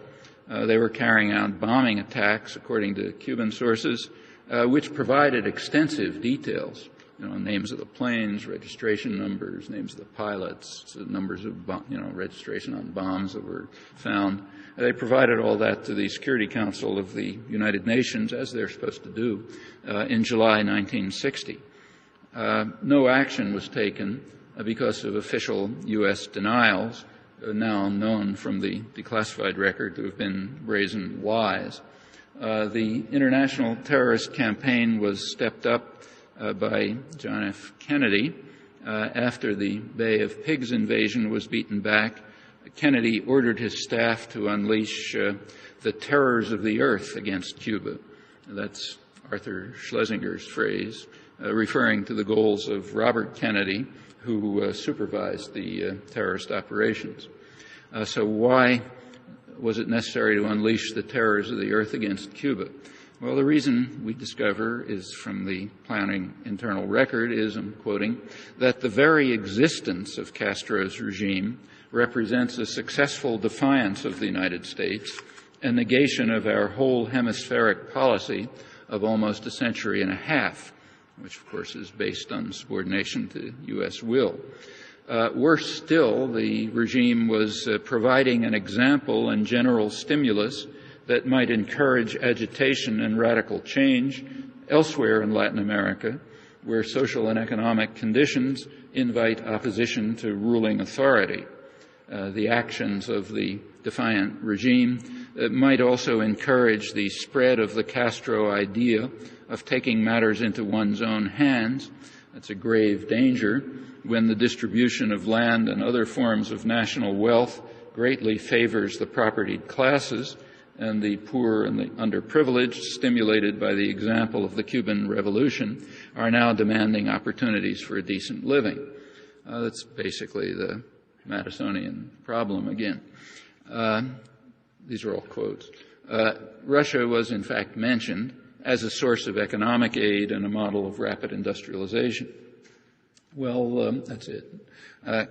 They were carrying out bombing attacks, according to Cuban sources, which provided extensive details, names of the planes, registration numbers, names of the pilots, numbers of, registration on bombs that were found. They provided all that to the Security Council of the United Nations, as they're supposed to do, in July 1960. No action was taken because of official U.S. denials, now known from the declassified record to have been brazen lies. The international terrorist campaign was stepped up by John F. Kennedy. After the Bay of Pigs invasion was beaten back, Kennedy ordered his staff to unleash the terrors of the earth against Cuba. That's Arthur Schlesinger's phrase, referring to the goals of Robert Kennedy, who supervised the terrorist operations. So why was it necessary to unleash the terrors of the earth against Cuba? Well, the reason we discover is from the planning internal record is, I'm quoting, that the very existence of Castro's regime represents a successful defiance of the United States, a negation of our whole hemispheric policy of almost a century and a half, which of course is based on subordination to U.S. will. Worse still, the regime was providing an example and general stimulus that might encourage agitation and radical change elsewhere in Latin America, where social and economic conditions invite opposition to ruling authority. The actions of the defiant regime might also encourage the spread of the Castro idea of taking matters into one's own hands. That's a grave danger when the distribution of land and other forms of national wealth greatly favors the propertied classes, and the poor and the underprivileged, stimulated by the example of the Cuban Revolution, are now demanding opportunities for a decent living. That's basically the Madisonian problem again. These are all quotes. Russia was in fact mentioned as a source of economic aid and a model of rapid industrialization. Well, that's it.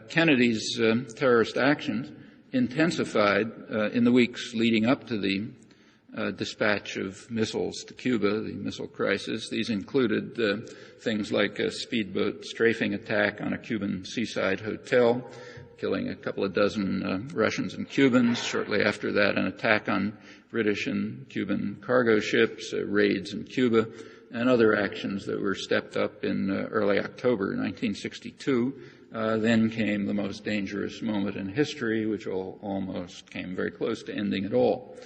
Kennedy's terrorist actions intensified in the weeks leading up to the dispatch of missiles to Cuba, the missile crisis. These included things like a speedboat strafing attack on a Cuban seaside hotel, killing a couple of dozen Russians and Cubans. Shortly after that, an attack on British and Cuban cargo ships, raids in Cuba, and other actions that were stepped up in early October 1962. Then came the most dangerous moment in history, which almost came very close to ending it all.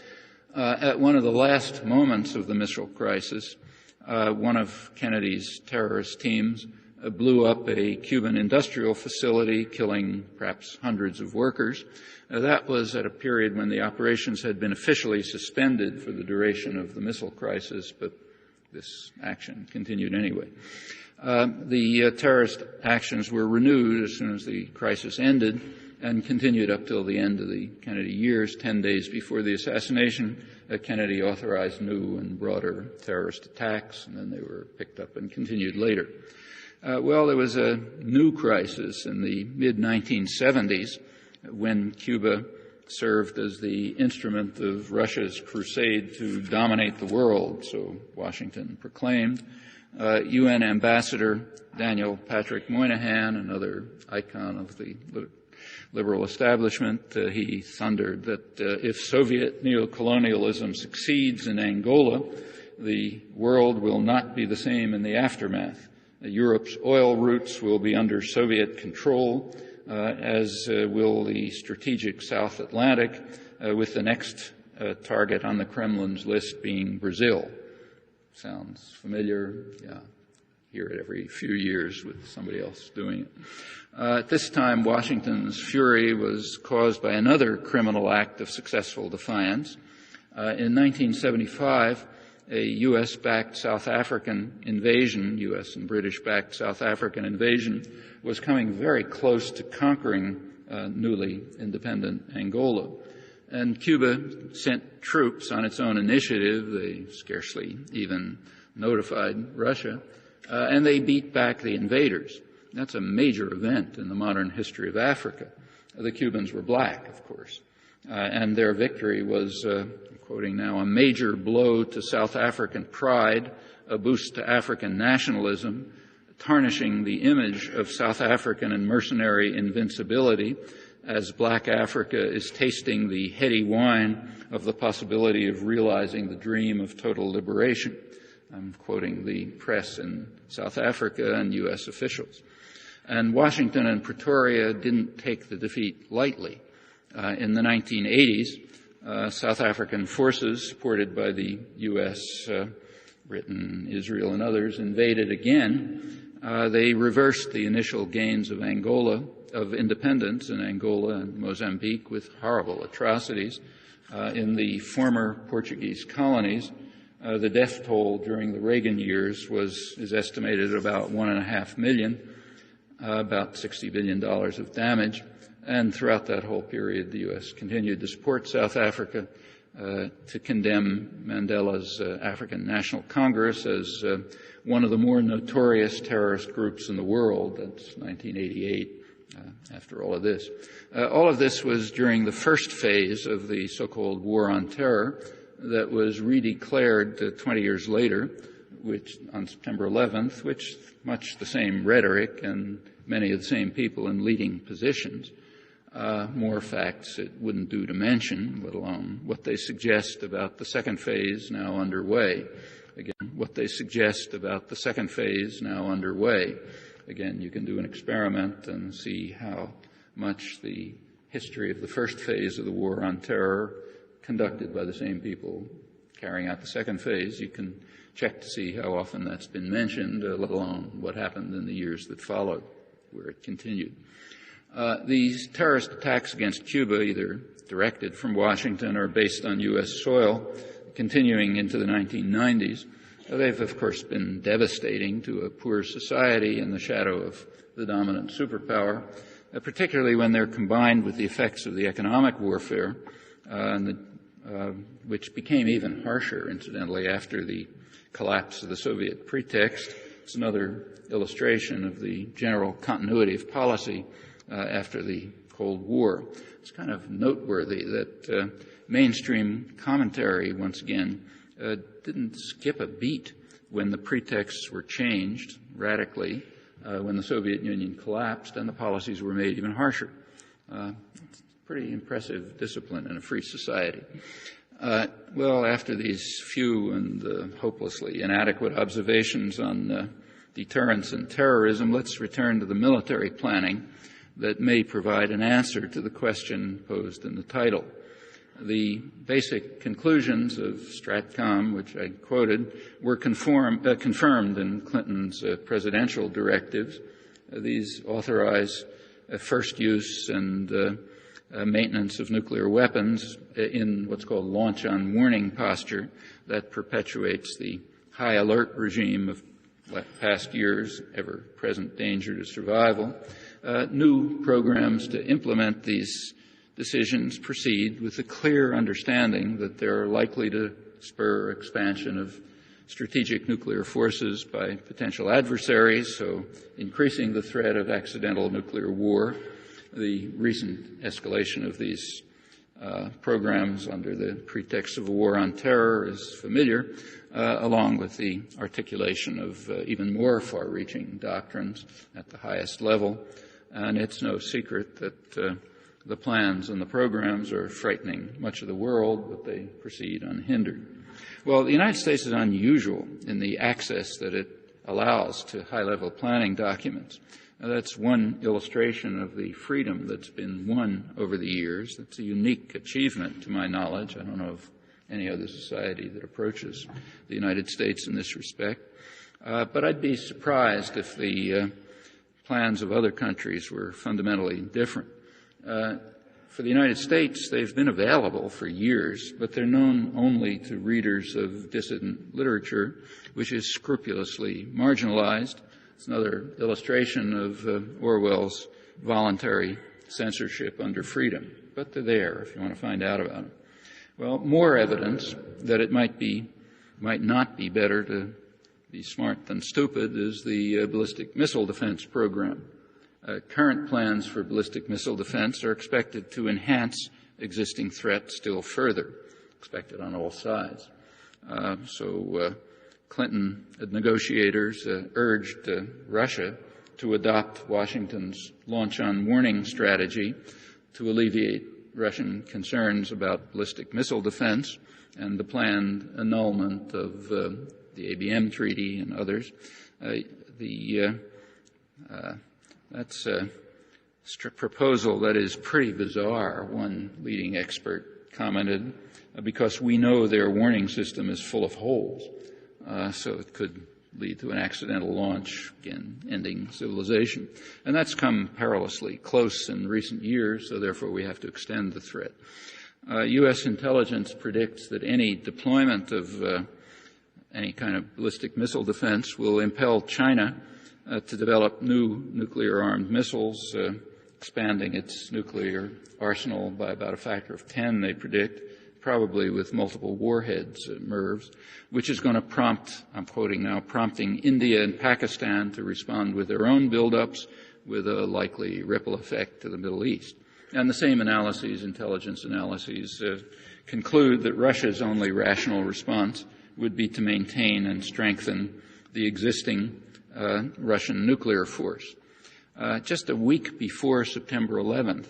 At one of the last moments of the missile crisis, one of Kennedy's terrorist teams blew up a Cuban industrial facility, killing perhaps hundreds of workers. That was at a period when the operations had been officially suspended for the duration of the missile crisis, but this action continued anyway. The terrorist actions were renewed as soon as the crisis ended and continued up till the end of the Kennedy years. 10 days before the assassination, Kennedy authorized new and broader terrorist attacks, and then they were picked up and continued later. Well, there was a new crisis in the mid-1970s when Cuba served as the instrument of Russia's crusade to dominate the world, so Washington proclaimed. UN Ambassador Daniel Patrick Moynihan, another icon of the liberal establishment, he thundered that if Soviet neocolonialism succeeds in Angola, the world will not be the same in the aftermath. Europe's oil routes will be under Soviet control, as will the strategic South Atlantic, with the next target on the Kremlin's list being Brazil. Sounds familiar? Yeah. Hear it every few years with somebody else doing it. At this time, Washington's fury was caused by another criminal act of successful defiance. In 1975, a U.S.-backed South African invasion, U.S. and British-backed South African invasion, was coming very close to conquering newly independent Angola. And Cuba sent troops on its own initiative. They scarcely even notified Russia, and they beat back the invaders. That's a major event in the modern history of Africa. The Cubans were black, of course, and their victory was, I'm quoting now, a major blow to South African pride, a boost to African nationalism, tarnishing the image of South African and mercenary invincibility as black Africa is tasting the heady wine of the possibility of realizing the dream of total liberation. I'm quoting the press in South Africa and U.S. officials. And Washington and Pretoria didn't take the defeat lightly. In the 1980s, South African forces, supported by the U.S., Britain, Israel, and others, invaded again. They reversed the initial gains of independence in Angola and Mozambique with horrible atrocities. In the former Portuguese colonies, the death toll during the Reagan years is estimated at about 1.5 million, about $60 billion of damage. And throughout that whole period, the U.S. continued to support South Africa, to condemn Mandela's African National Congress as one of the more notorious terrorist groups in the world. That's 1988. After all of this was during the first phase of the so-called War on Terror, that was redeclared 20 years later, which on September 11th, which much the same rhetoric and many of the same people in leading positions. More facts it wouldn't do to mention, let alone what they suggest about the second phase now underway. Again, what they suggest about the second phase now underway. Again, you can do an experiment and see how much the history of the first phase of the war on terror, conducted by the same people carrying out the second phase, you can check to see how often that's been mentioned, let alone what happened in the years that followed, where it continued. These terrorist attacks against Cuba, either directed from Washington or based on U.S. soil, continuing into the 1990s, they've, of course, been devastating to a poor society in the shadow of the dominant superpower, particularly when they're combined with the effects of the economic warfare, which became even harsher, incidentally, after the collapse of the Soviet pretext. It's another illustration of the general continuity of policy after the Cold War. It's kind of noteworthy that mainstream commentary, once again, didn't skip a beat when the pretexts were changed radically, when the Soviet Union collapsed and the policies were made even harsher. It's pretty impressive discipline in a free society. Well, after these few and hopelessly inadequate observations on deterrence and terrorism, let's return to the military planning that may provide an answer to the question posed in the title. The basic conclusions of Stratcom, which I quoted, were confirmed in Clinton's presidential directives. These authorize first use and maintenance of nuclear weapons in what's called launch on warning posture that perpetuates the high alert regime of past years, ever-present danger to survival. New programs to implement these decisions proceed with the clear understanding that they're likely to spur expansion of strategic nuclear forces by potential adversaries, so increasing the threat of accidental nuclear war. The recent escalation of these programs under the pretext of a war on terror is familiar, along with the articulation of even more far-reaching doctrines at the highest level. And it's no secret that the plans and the programs are frightening much of the world, but they proceed unhindered. Well, the United States is unusual in the access that it allows to high-level planning documents. Now, that's one illustration of the freedom that's been won over the years. That's a unique achievement, to my knowledge. I don't know of any other society that approaches the United States in this respect. But I'd be surprised if the plans of other countries were fundamentally different. For the United States, they've been available for years, but they're known only to readers of dissident literature, which is scrupulously marginalized. It's another illustration of Orwell's voluntary censorship under freedom. But they're there if you want to find out about it. Well, more evidence that it might not be better to be smart than stupid is the ballistic missile defense program. Current plans for ballistic missile defense are expected to enhance existing threats still further, expected on all sides. Clinton negotiators urged Russia to adopt Washington's launch on warning strategy to alleviate Russian concerns about ballistic missile defense and the planned annulment of the ABM treaty and others. That's a proposal that is pretty bizarre, one leading expert commented, because we know their warning system is full of holes. So it could lead to an accidental launch, again, ending civilization. And that's come perilously close in recent years, so therefore we have to extend the threat. U.S. intelligence predicts that any deployment of any kind of ballistic missile defense will impel China to develop new nuclear-armed missiles, expanding its nuclear arsenal by about a factor of 10, they predict, probably with multiple warheads, MIRVs, which is going to prompt, I'm quoting now, prompting India and Pakistan to respond with their own buildups with a likely ripple effect to the Middle East. And the same analyses, intelligence analyses, conclude that Russia's only rational response would be to maintain and strengthen the existing Russian nuclear force. Just a week before September 11th,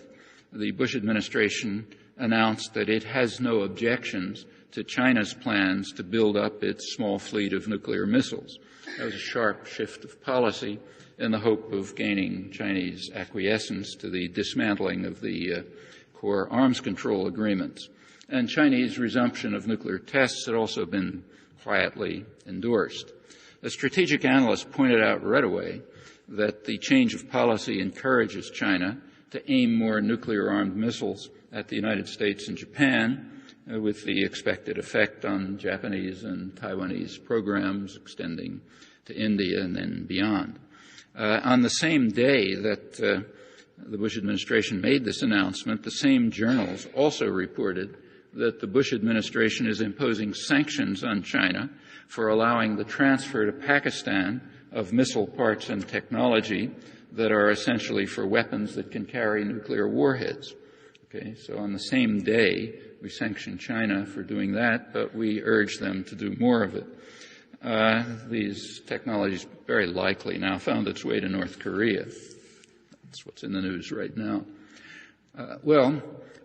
the Bush administration announced that it has no objections to China's plans to build up its small fleet of nuclear missiles. That was a sharp shift of policy in the hope of gaining Chinese acquiescence to the dismantling of the core arms control agreements. And Chinese resumption of nuclear tests had also been quietly endorsed. A strategic analyst pointed out right away that the change of policy encourages China to aim more nuclear-armed missiles at the United States and Japan, with the expected effect on Japanese and Taiwanese programs extending to India and then beyond. On the same day that the Bush administration made this announcement, the same journals also reported that the Bush administration is imposing sanctions on China for allowing the transfer to Pakistan of missile parts and technology that are essentially for weapons that can carry nuclear warheads. Okay, so on the same day, we sanctioned China for doing that, but we urge them to do more of it. These technologies very likely now found its way to North Korea. That's what's in the news right now.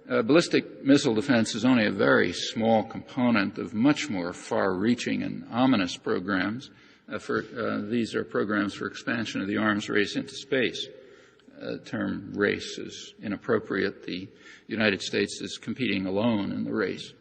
Ballistic missile defense is only a very small component of much more far-reaching and ominous programs. These are programs for expansion of the arms race into space. The term race is inappropriate. The United States is competing alone in the race.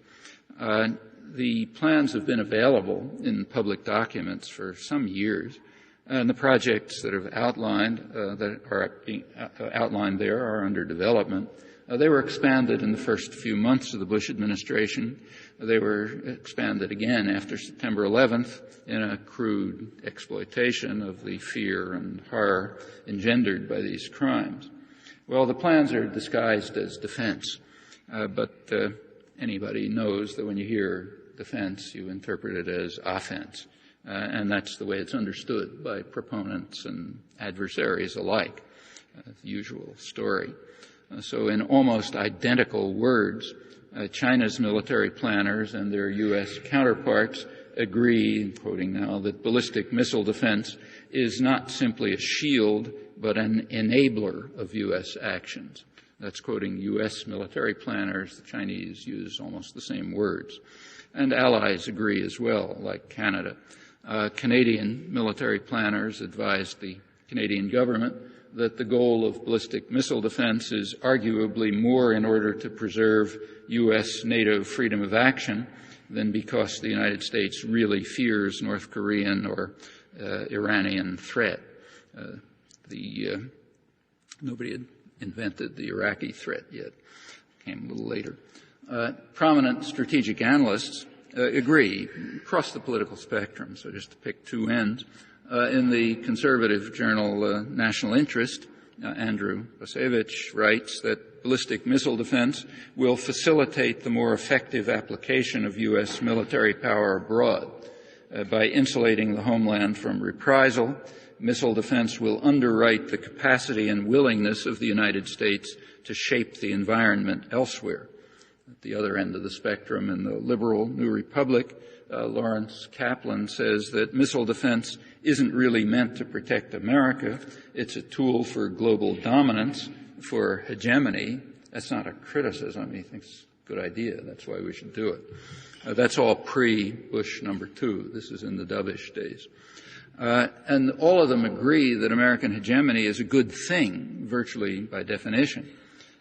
The plans have been available in public documents for some years, and the projects that have outlined that are being outlined there are under development. They were expanded in the first few months of the Bush administration. They were expanded again after September 11th in a crude exploitation of the fear and horror engendered by these crimes. Well, the plans are disguised as defense, but anybody knows that when you hear defense, you interpret it as offense, and that's the way it's understood by proponents and adversaries alike, the usual story. So in almost identical words, China's military planners and their U.S. counterparts agree, quoting now, that ballistic missile defense is not simply a shield, but an enabler of U.S. actions. That's quoting U.S. military planners. The Chinese use almost the same words. And allies agree as well, like Canada. Canadian military planners advised the Canadian government that the goal of ballistic missile defense is arguably more in order to preserve U.S. NATO freedom of action than because the United States really fears North Korean or Iranian threat. Nobody had invented the Iraqi threat yet. Came a little later. Prominent strategic analysts agree across the political spectrum, so just to pick two ends. In the conservative journal National Interest, Andrew Bacevich writes that ballistic missile defense will facilitate the more effective application of U.S. military power abroad. By insulating the homeland from reprisal, missile defense will underwrite the capacity and willingness of the United States to shape the environment elsewhere. At the other end of the spectrum, in the liberal New Republic, Lawrence Kaplan says that missile defense isn't really meant to protect America. It's a tool for global dominance, for hegemony. That's not a criticism. He thinks it's a good idea. That's why we should do it. That's all pre-Bush number 2. This is in the dovish days. And all of them agree that American hegemony is a good thing, virtually by definition.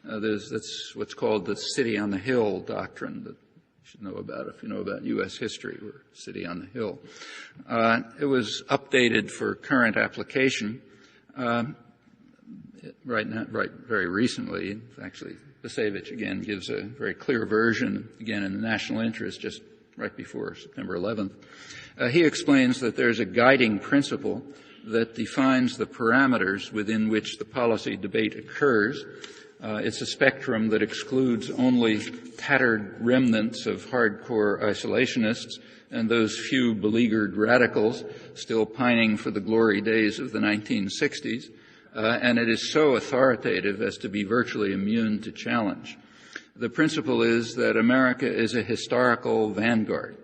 That's what's called the city on the hill doctrine that you should know about if you know about U.S. history. We're a city on the hill. It was updated for current application very recently. Actually, Bacevich again gives a very clear version, again in the National Interest, just right before September 11th. He explains that there's a guiding principle that defines the parameters within which the policy debate occurs. It's a spectrum that excludes only tattered remnants of hardcore isolationists and those few beleaguered radicals still pining for the glory days of the 1960s, and it is so authoritative as to be virtually immune to challenge. The principle is that America is a historical vanguard.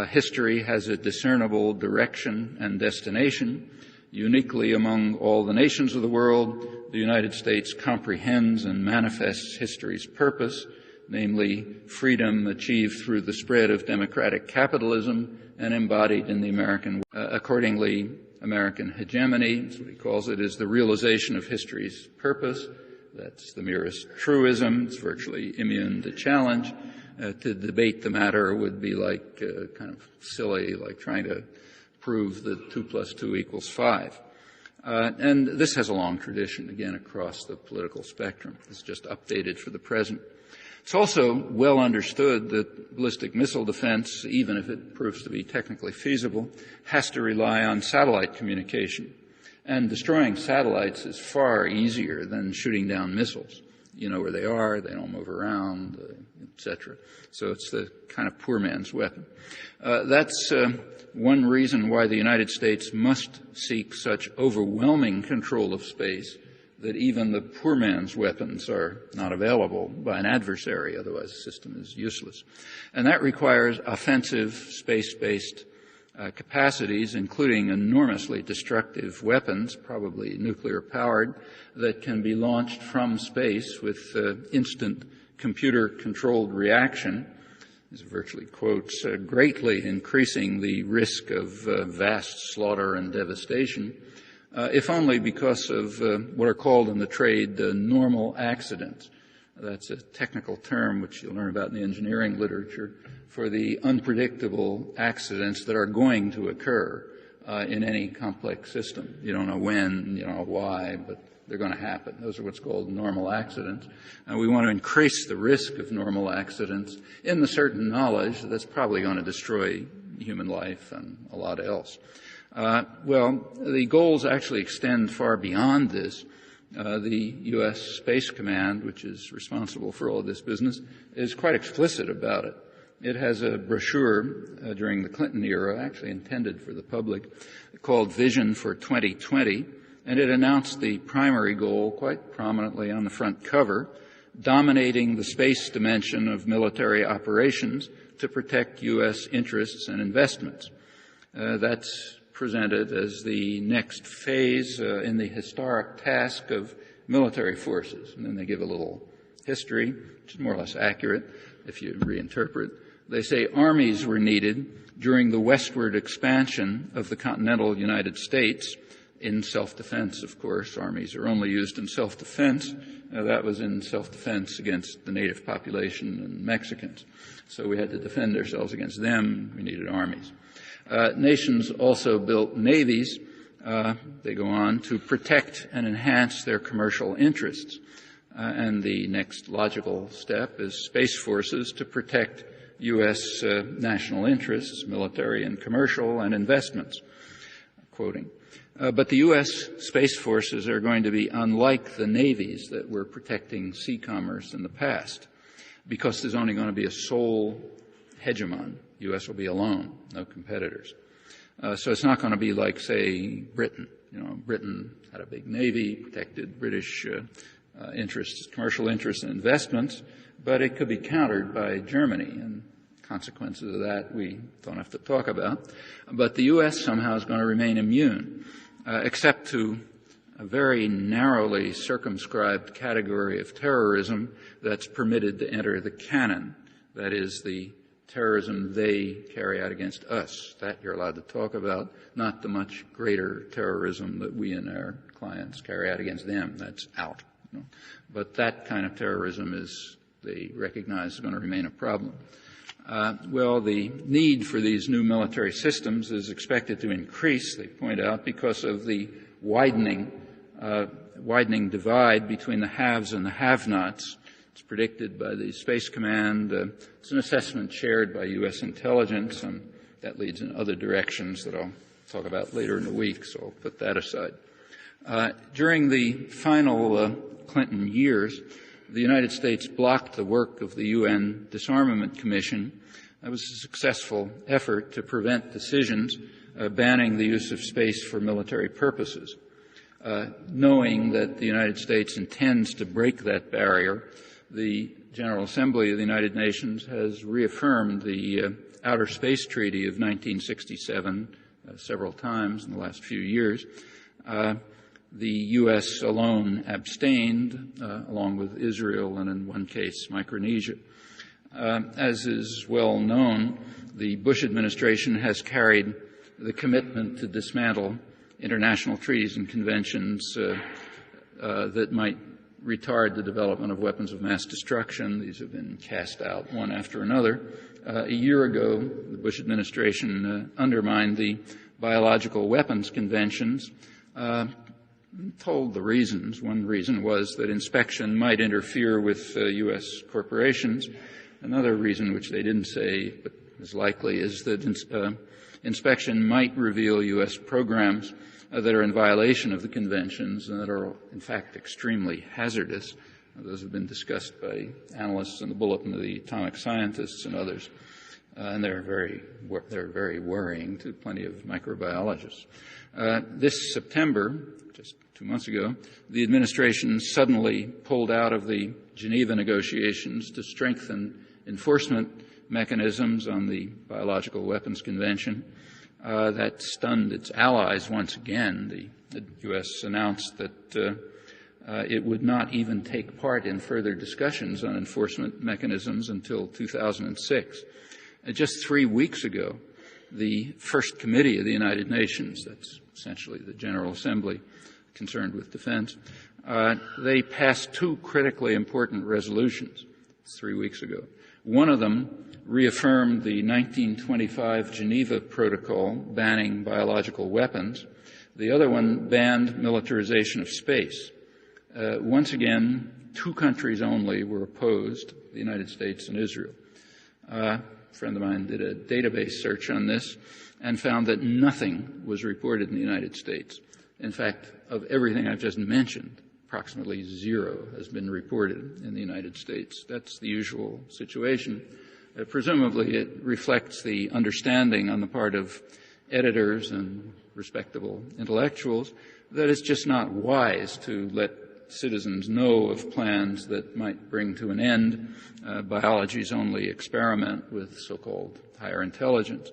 History has a discernible direction and destination. Uniquely among all the nations of the world, the United States comprehends and manifests history's purpose, namely freedom achieved through the spread of democratic capitalism and embodied in the American. Accordingly, American hegemony, that's what he calls it, is the realization of history's purpose. That's the merest truism. It's virtually immune to challenge. To debate the matter would be like kind of silly, like trying to prove that 2 + 2 = 5. And this has a long tradition, again, across the political spectrum. It's just updated for the present. It's also well understood that ballistic missile defense, even if it proves to be technically feasible, has to rely on satellite communication. And destroying satellites is far easier than shooting down missiles. You know where they are, they don't move around, etc. So it's the kind of poor man's weapon. That's one reason why the United States must seek such overwhelming control of space that even the poor man's weapons are not available by an adversary, otherwise the system is useless. And that requires offensive space-based capacities, including enormously destructive weapons, probably nuclear-powered, that can be launched from space with instant computer-controlled reaction. This virtually quotes, greatly increasing the risk of vast slaughter and devastation, if only because of what are called in the trade normal accidents. That's a technical term which you'll learn about in the engineering literature for the unpredictable accidents that are going to occur in any complex system. You don't know when, you don't know why, but they're going to happen. Those are what's called normal accidents. And we want to increase the risk of normal accidents in the certain knowledge that that's probably going to destroy human life and a lot else. Well, the goals actually extend far beyond this. The U.S. Space Command, which is responsible for all of this business, is quite explicit about it. It has a brochure during the Clinton era, actually intended for the public, called Vision for 2020, and it announced the primary goal quite prominently on the front cover, dominating the space dimension of military operations to protect U.S. interests and investments. That's presented as the next phase in the historic task of military forces. And then they give a little history, which is more or less accurate if you reinterpret. They say armies were needed during the westward expansion of the continental United States in self-defense, of course. Armies are only used in self-defense. That was in self-defense against the native population and Mexicans. So we had to defend ourselves against them. We needed armies. Nations also built navies, they go on, to protect and enhance their commercial interests. And the next logical step is space forces to protect U.S. National interests, military and commercial, and investments. Quoting. But the U.S. Space Forces are going to be unlike the navies that were protecting sea commerce in the past, because there's only going to be a sole hegemon. U.S. will be alone, no competitors. So it's not going to be like, say, Britain. You know, Britain had a big navy, protected British interests, commercial interests and investments, but it could be countered by Germany, and consequences of that we don't have to talk about. But the U.S. somehow is going to remain immune, except to a very narrowly circumscribed category of terrorism that's permitted to enter the canon. That is the terrorism they carry out against us. That you're allowed to talk about, not the much greater terrorism that we and our clients carry out against them. That's out. You know. But that kind of terrorism is, they recognize, is going to remain a problem. Well, the need for these new military systems is expected to increase, they point out, because of the widening divide between the haves and the have-nots. It's predicted by the Space Command. It's an assessment shared by U.S. intelligence, and that leads in other directions that I'll talk about later in the week, so I'll put that aside. During the final Clinton years, the United States blocked the work of the UN Disarmament Commission. That was a successful effort to prevent decisions banning the use of space for military purposes. Knowing that the United States intends to break that barrier, the General Assembly of the United Nations has reaffirmed the Outer Space Treaty of 1967 several times in the last few years. The U.S. alone abstained, along with Israel and, in one case, Micronesia. As is well known, the Bush administration has carried the commitment to dismantle international treaties and conventions that might retard the development of weapons of mass destruction. These have been cast out one after another. A year ago, the Bush administration undermined the biological weapons conventions, told the reasons. One reason was that inspection might interfere with U.S. corporations. Another reason, which they didn't say but is likely, is that inspection might reveal U.S. programs that are in violation of the conventions and that are, in fact, extremely hazardous. Those have been discussed by analysts in the Bulletin of the Atomic Scientists and others, and they're very worrying to plenty of microbiologists. This September, just 2 months ago, the administration suddenly pulled out of the Geneva negotiations to strengthen enforcement mechanisms on the Biological Weapons Convention. That stunned its allies once again. The U.S. announced that it would not even take part in further discussions on enforcement mechanisms until 2006. Just 3 weeks ago, the First Committee of the United Nations, that's essentially the General Assembly concerned with defense, they passed two critically important resolutions 3 weeks ago. One of them reaffirmed the 1925 Geneva Protocol banning biological weapons. The other one banned militarization of space. Once again, two countries only were opposed, the United States and Israel. A friend of mine did a database search on this and found that nothing was reported in the United States. In fact, of everything I've just mentioned, approximately zero has been reported in the United States. That's the usual situation. Presumably, it reflects the understanding on the part of editors and respectable intellectuals that it's just not wise to let citizens know of plans that might bring to an end biology's only experiment with so-called higher intelligence.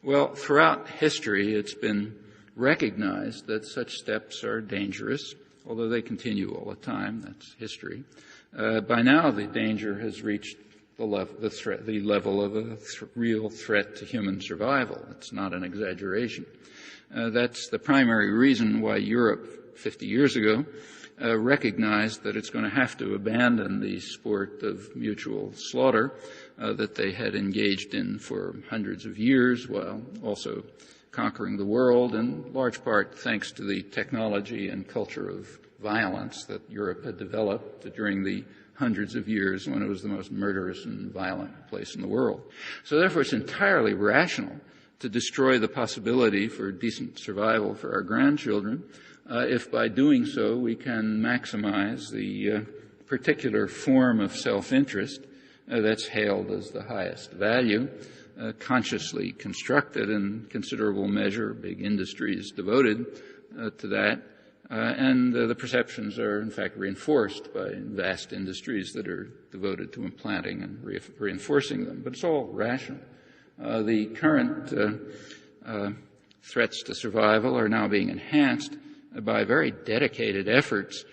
Well, throughout history, it's been recognized that such steps are dangerous, although they continue all the time. That's history. By now, the danger has reached the level of a real threat to human survival. It's not an exaggeration. That's the primary reason why Europe, 50 years ago, recognized that it's going to have to abandon the sport of mutual slaughter that they had engaged in for hundreds of years, while also conquering the world, in large part thanks to the technology and culture of violence that Europe had developed during the hundreds of years when it was the most murderous and violent place in the world. So therefore, it's entirely rational to destroy the possibility for decent survival for our grandchildren if by doing so we can maximize the particular form of self-interest that's hailed as the highest value, consciously constructed in considerable measure, big industries devoted to that, and the perceptions are in fact reinforced by vast industries that are devoted to implanting and reinforcing them. But it's all rational. The current threats to survival are now being enhanced by very dedicated efforts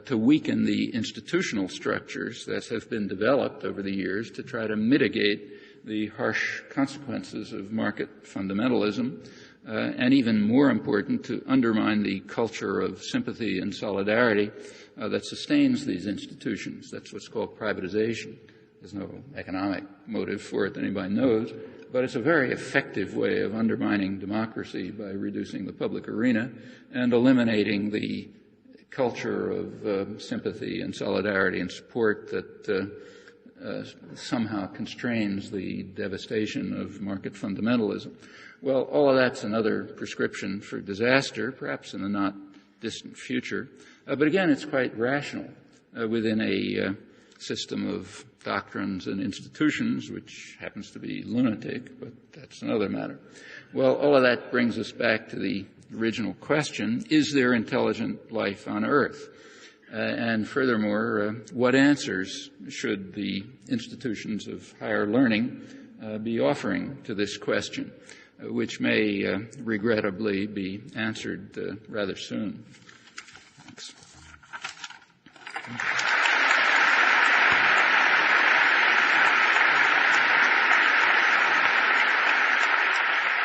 to weaken the institutional structures that have been developed over the years to try to mitigate the harsh consequences of market fundamentalism, and even more important, to undermine the culture of sympathy and solidarity that sustains these institutions. That's what's called privatization. There's no economic motive for it that anybody knows, but it's a very effective way of undermining democracy by reducing the public arena and eliminating the culture of sympathy and solidarity and support that somehow constrains the devastation of market fundamentalism. Well, all of that's another prescription for disaster, perhaps in the not distant future. But again, it's quite rational within a system of doctrines and institutions, which happens to be lunatic, but that's another matter. Well, all of that brings us back to the original question: is there intelligent life on Earth? And furthermore, what answers should the institutions of higher learning be offering to this question, which may regrettably be answered rather soon. Thanks.